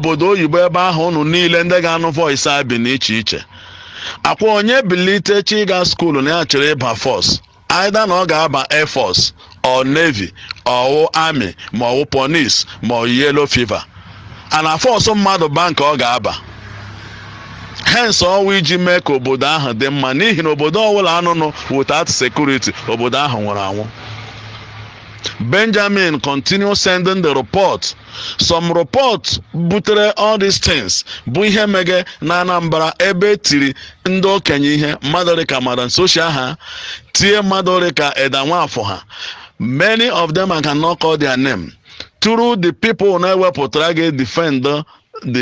obodo oyibo ebe ahụ unu niile ndị ga-anụ voice a bi n'iche iche. Akwa onye bilite chi ịga skuulu na ya chere ịba force, either na ọ ga-aba Air Force or Navy or Army ma ọ wụ Police ma ọ Yellow Fever, a na force mmadụ ba nke ọ ga-aba. Hence ọwụ iji mee ka obodo ahụ dị mma, n'ihi na obodo ọbụla anụnụ without security, obodo ahụ nwụrụ anwụ. Benjamin continue sending the report. Some report butere all these things bụ ihe mege na Anambra ebe tiri ndị okenye ihe mmadụ dịka Madam Social ha tie mmadụ dịka Eda Nwafọ ha. Many of them I cannot call their name. Through the people na-ewepụtara ga defend the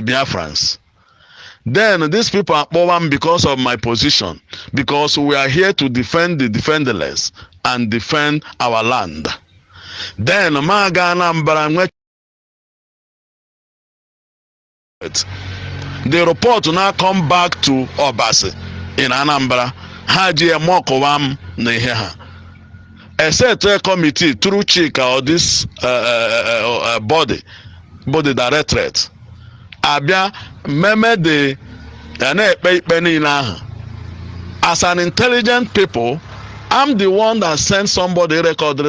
Biafrans. Then these people are power because of my position, because we are here to defend the defenderless and defend our land. Then Maga Anambra, the report now come back to Obasi in Anambra. Haji Mokowam Neha. A set committee through Chika or this body directorate. Abia meme de as an intelligent people, I'm the one that sent somebody record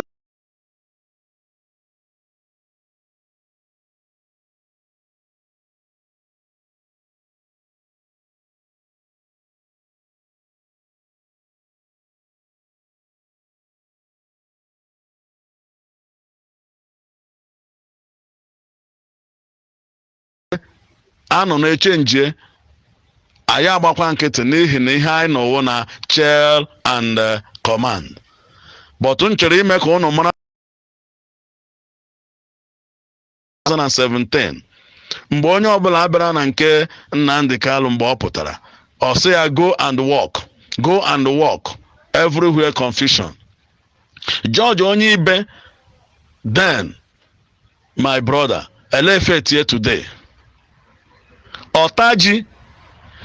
anọ na-echenjie anyị agbakwa nkịtị n'ihi na ihe anyị nọwo na chair and command. But m chere ime ka unu mara 2017 mgbe onye ọbụla bịara na nke Nnamdi Kalu mgbe ọ pụtara ọ sị ya go and walk everywhere confusion. George Onyibe, then my brother, elefet here today. Otaji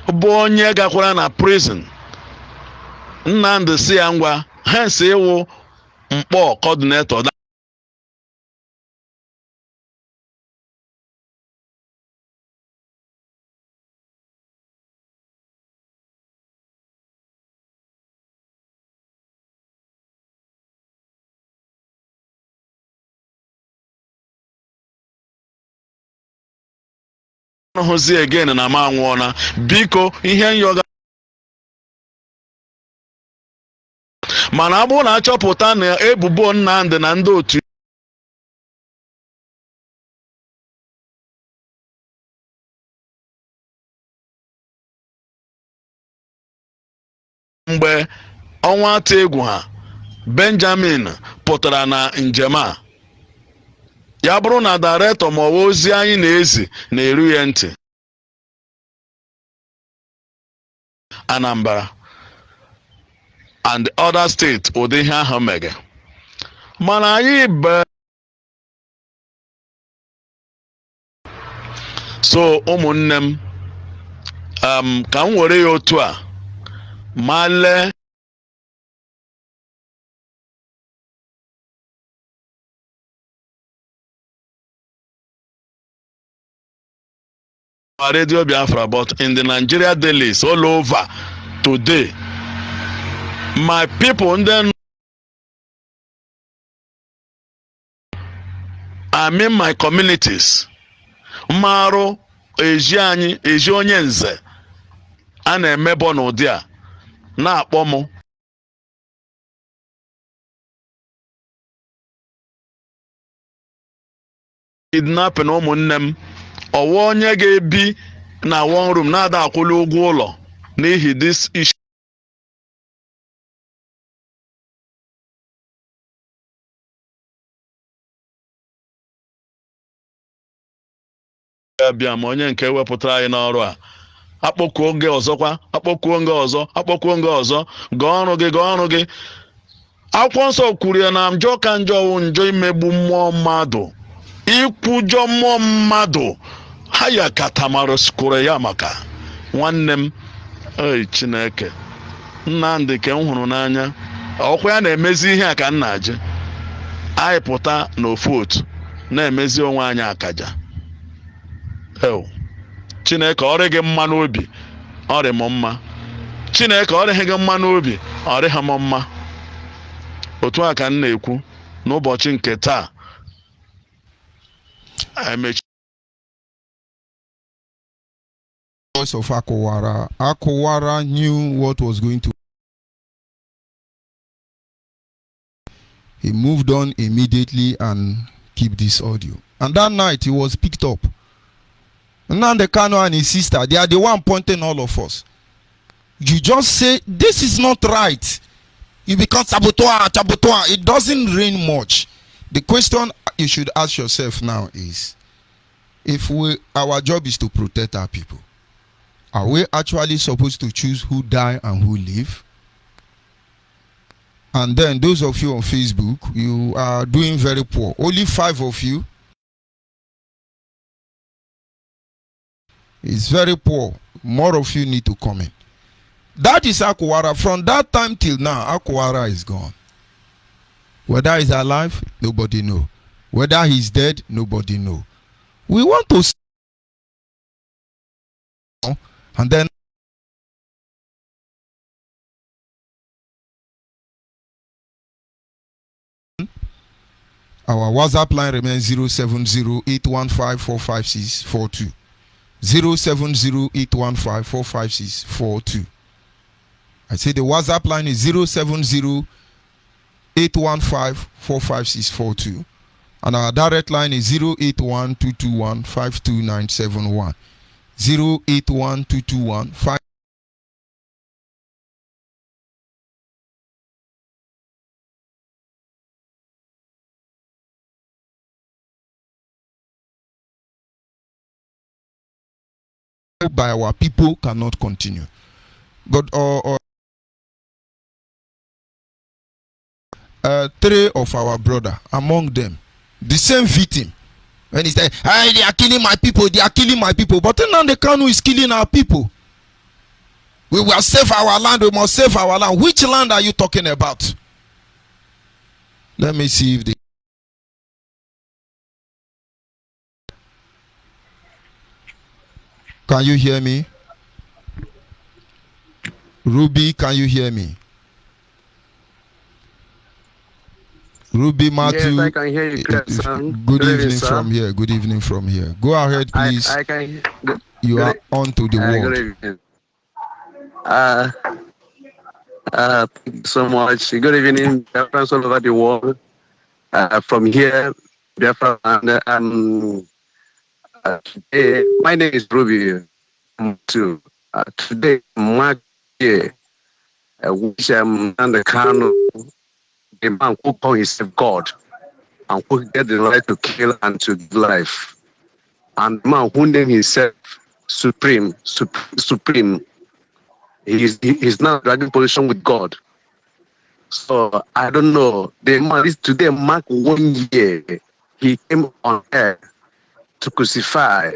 bụ onye gakwara na prison. Nnamdi si ya ngwa hence iwu mkpọ coordinator hụzi again na ma nwụọna. Biko ihe nyoga mana abụ na achọpụta na ebubo Nnamdi na ndị otu mgbe ọnwa atọ egwu ha Benjamin pụtara na njem a, ya bụrụ na director ma ọwa ozi anyị na-ezi na-eru ya ntị Anambra and other state ụdị ihe ahụ mege. Mana anyị so ụmụnne m ka m were ya otu a ma lee Radio Biafra, but in the Nigeria dailies all over today, my people and then I'm in my communities. Maro eji onye nze a na-emebo n'ụdị a na-akpọ m kidnapping ụmụnne m. Ọwa onye ga-ebi na one room na-ada akwụla ụgwọ ụlọ n'ihi this issue. Abịa ma onye nke wepụtara anyị n'ọrụ a akpọkuo oge ọzọkwa akpọkuo oge ọzọ akpọkuo oge ọzọ gaa ọrụ gị. Akwụkwọ nsọ kwuru ya na njọ ka njọ wụ njọ imegbu mmụọ mmadụ, ikwujọ mmụọ mmadụ. Ha ya katamara skoro ya maka nwanne m Chineke Nnamdi ka m hụrụ n'anya ọkwa ya na-emezi ihe a ka m na-aje anyị pụta n'ofu otu na-emezi onwe anyị akaja. ew Chineke ọ dịghị mma n'obi, ọ dị m mma. Chineke ọ dịghị gị mma n'obi, ọ dịghị m mma. Otu a ka m na-ekwu n'ụbọchị nke taa. Voice of Akowara. Akowara knew what was going to. He moved on immediately and kept this audio. And that night he was picked up. Nnamdi Kanu and his sister, they are the one pointing all of us. You just say this is not right. You become saboteur. It doesn't rain much. The question you should ask yourself now is, if our job is to protect our people, are we actually supposed to choose who die and who live? And then those of you on Facebook, you are doing very poor. Only 5 of you. It's very poor. More of you need to comment. That is Akowara. From that time till now, Akowara is gone. Whether he's alive, nobody know. Whether he's dead, nobody know. We want to see, and then our WhatsApp line remains 070-815-45642. 070-815-45642. I say the WhatsApp line is 070-815-45642. And our direct line is 081-221-52971. 081-221-52971. By our people cannot continue. But 3 of our brother, among them, the same victim, when he said, hey, they are killing my people, but then the Kanu is killing our people. We will save our land, we must save our land. Which land are you talking about? Let me see if they. Can you hear me? Ruby, can you hear me? Ruby Matthew. Yes, I can hear you, son. Good evening from here. Good evening from here. Go ahead, please. I can. You are on to the Good word. evening. Thank you so much. Good evening, friends all over the world. From here, Biafra, and today, my name is Ruby. Too. Today, March year, which under Kano, the man who called himself God and who get the right to kill and to give life, and the man who named himself Supreme. He's now dragging position with God. So I don't know. The man is today mark 1 year. He came on earth to crucify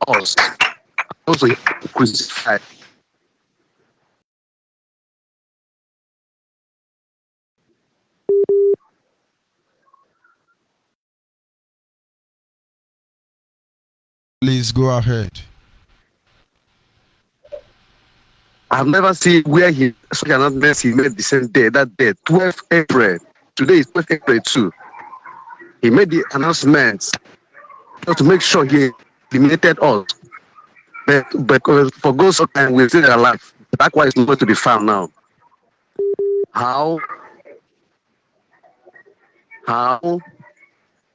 us. Also, he crucified. Please go ahead. I've never seen where he such an announcement he made the same day, that day, 12 April. Today is 12 April too. He made the announcement to make sure he eliminated us. But for God's sake, we're still alive. That's why it's not to be found now. How?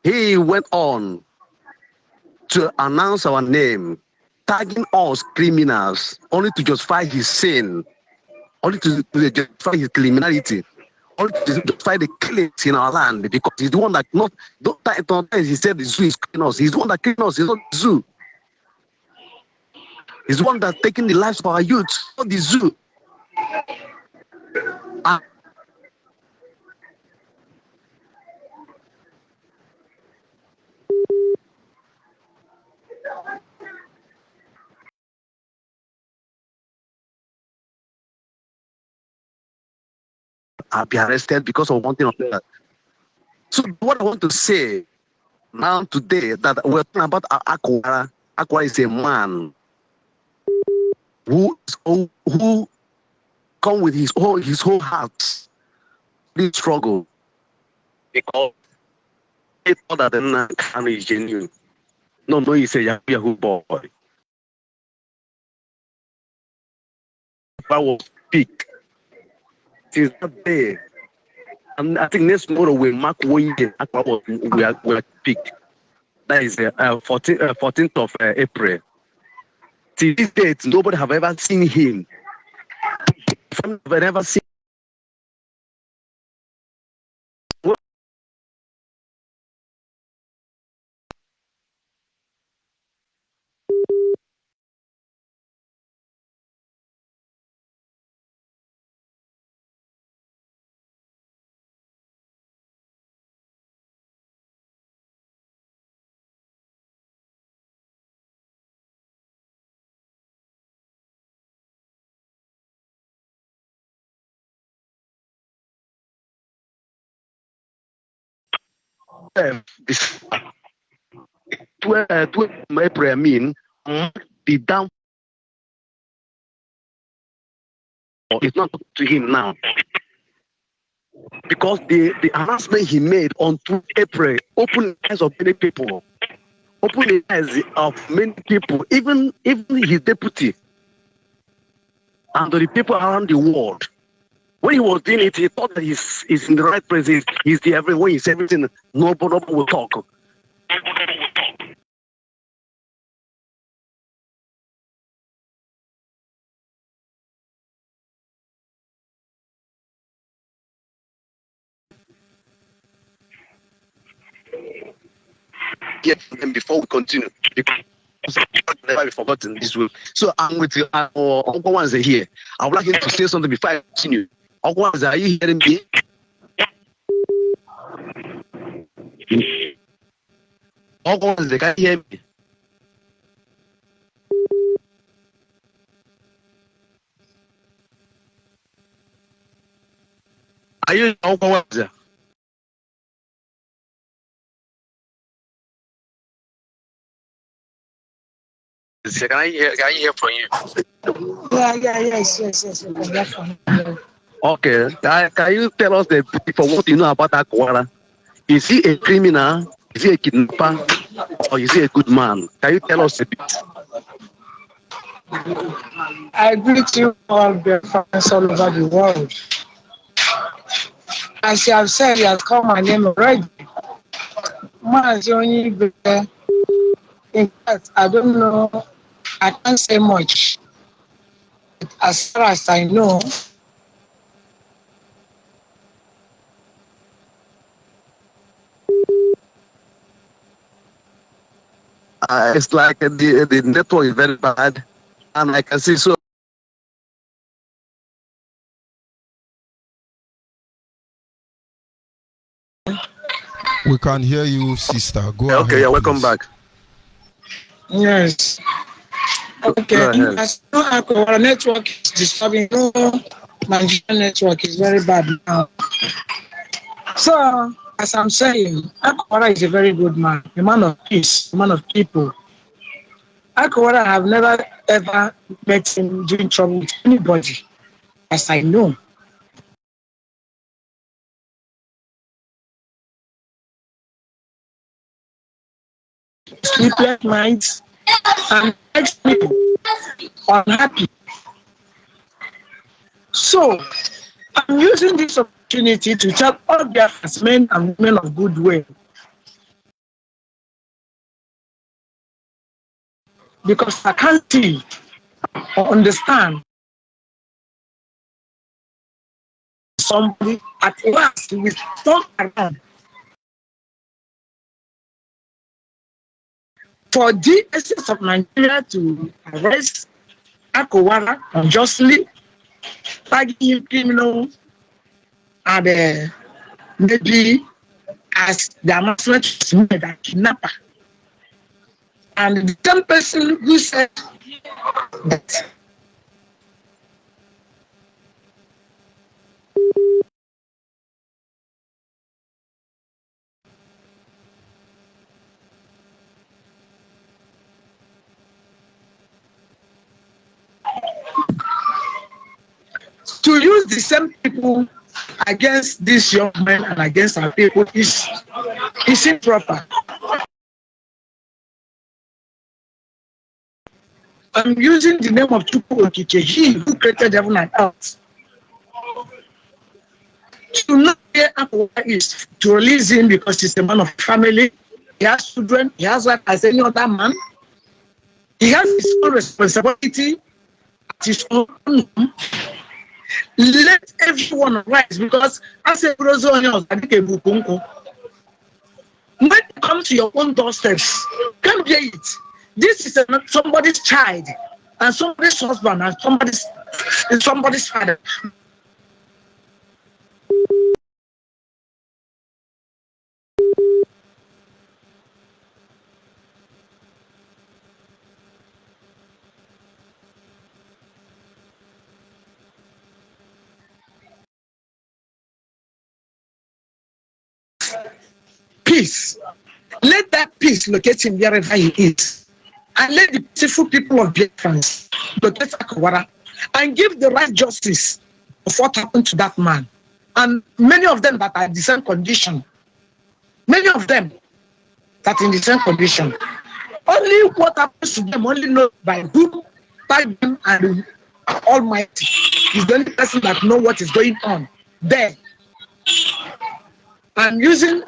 He went on to announce our name, tagging us criminals, only to justify his sin, only to justify his criminality, only to justify the killings in our land, because he's the one that he said the zoo is killing us. He's the one that killing us. He's not the zoo. He's the one that's taking the lives of our youth, not the zoo. I'll be arrested because of one thing or that. So what I want to say Now today that we're talking about Aquara. Aquara is a man who come with his whole heart. This struggle because he thought that the Kanu is genuine. No, he's a Yahoo boy. I was picked. Since that day, and I think next tomorrow we mark 1 year. We are picked. That is 14th of April. Till this date, nobody have ever seen him. Family have never seen. This 12 April, I mean, the down is not to him now because the announcement he made on 2 April opened the eyes of many people, opened the eyes of many people, even his deputy and the people around the world. When he was doing it, he thought that he's in the right place. He's the everywhere. He's everything. Nobody will talk. Get them before we continue. Because never be forgotten this week. So I'm with Uncle Wanze here. I would like him to say something before I continue. Uncle Wanze, are you hearing me? Uncle Wanze, can you hear me? Are you Uncle Wanze? Can I hear from you? Yes. Okay. Can you tell us for what you know about Akwara? Is he a criminal? Is he a kidnapper? Or is he a good man? Can you tell us a bit? I greet you all, Biafrans all over the world. As you have said, you have called my name already. Mazi Onyibe. In fact, I don't know. I can't say much. As far as I know, It's like the network is very bad, and I can see so. We can hear you, sister. Go Okay, ahead, you're welcome please. back. yes. Okay, Go ahead. as no our network is disturbing. No, Nigerian network is very bad now. So, as I'm saying, Akwara is a very good man, a man of peace, a man of people. Akwara, I have never ever met him doing trouble with anybody, as I know. Sleepless nights and makes people unhappy. So, I'm using this opportunity to tell all Biafrans, men and women of goodwill, because I can't see or understand somebody at last will turn around for DSS of Nigeria to arrest Akowara unjustly, tagging him criminal, and maybe as the announcement was made, a kidnapper. And the same person who said that To use the same people against these young men and against our people is improper. I'm using the name of Chukwu Okike, he who created heaven and earth. To know where Akwa is, to release him because he's a man of family, he has children, he has wife as any other man. He has his own responsibility at his own home. Let everyone rise because as a brother, when it comes to your own doorsteps, can't bear it. This is somebody's child and somebody's husband and somebody's father. Peace. Let that peace locate him wherever he is. And let the peaceful people of Biafra locate Akawara and give the right justice of what happened to that man. And many of them that are in the same condition, many of them that are in the same condition, only what happens to them only know by whom, by them and Almighty is the only person that know what is going on there. I'm using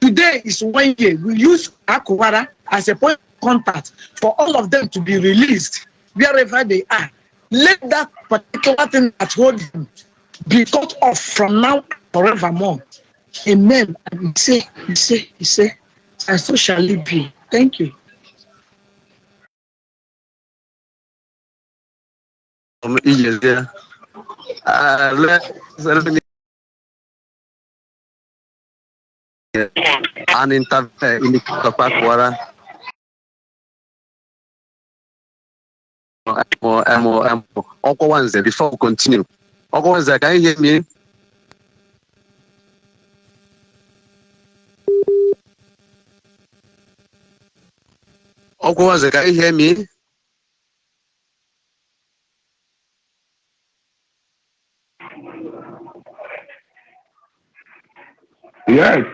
today is 1 year. We use Akawara as a point of contact for all of them to be released wherever they are. Let that particular thing that hold them be cut off from now forevermore. Amen. And he say, and so shall it be. Thank you. Let me and intervene in the case of Akwara. Okwawanze, before we continue. Okwawanze, can you hear me? Okwawanze, can you hear me? Yes.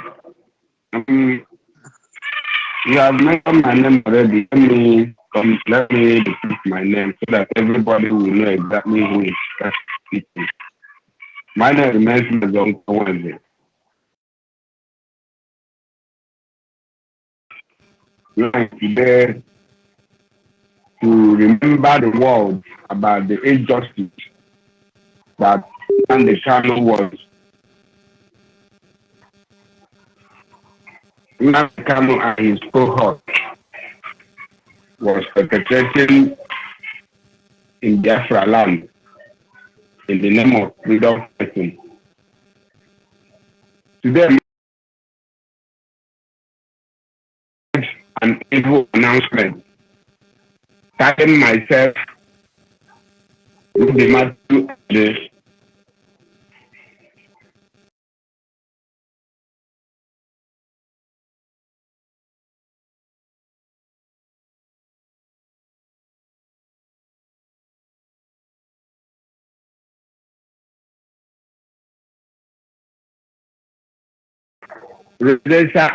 You have mentioned my name already. Let me repeat my name so that everybody will know exactly who is speaking. My name remains Mazon Kawanze. We are today to remember the world about the injustice that Nnamdi Kanu was. Nnamdi Kanu and his cohort was perpetrating in Biafra land in the name of freedom fighting. Today, an evil announcement, tagging myself with the Matthew address residential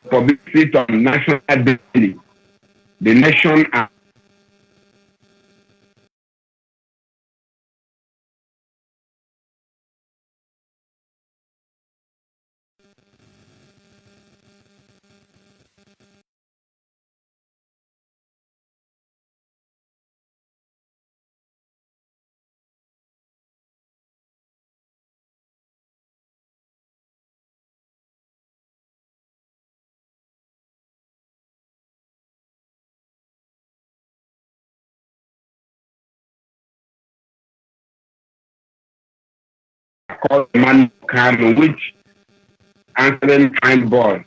publicity on national daily, the nation and called Man Kano, which answering fine boy,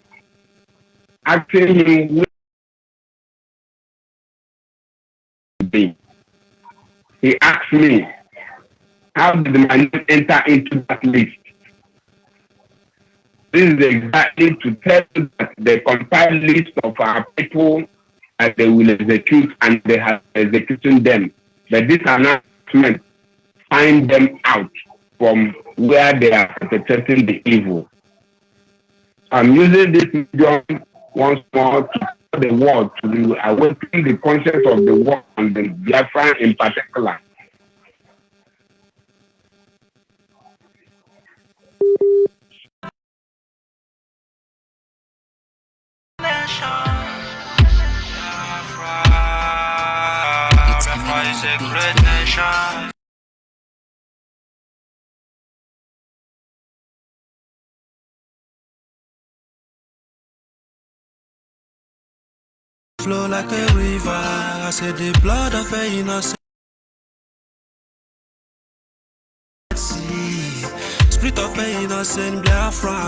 asking him where to be. He asked me, how did my name enter into that list? This is exactly to tell you that the compiled list of our people that they will execute and they have executing them. But this announcement find them out from where they are perpetrating the evil. I'm using this medium once more to tell the world, to awaken the conscience of the world and the Biafra in particular. Biafra is a great nation. Flow like a river, I said the blood of an innocent sea, spirit of an innocent Biafra.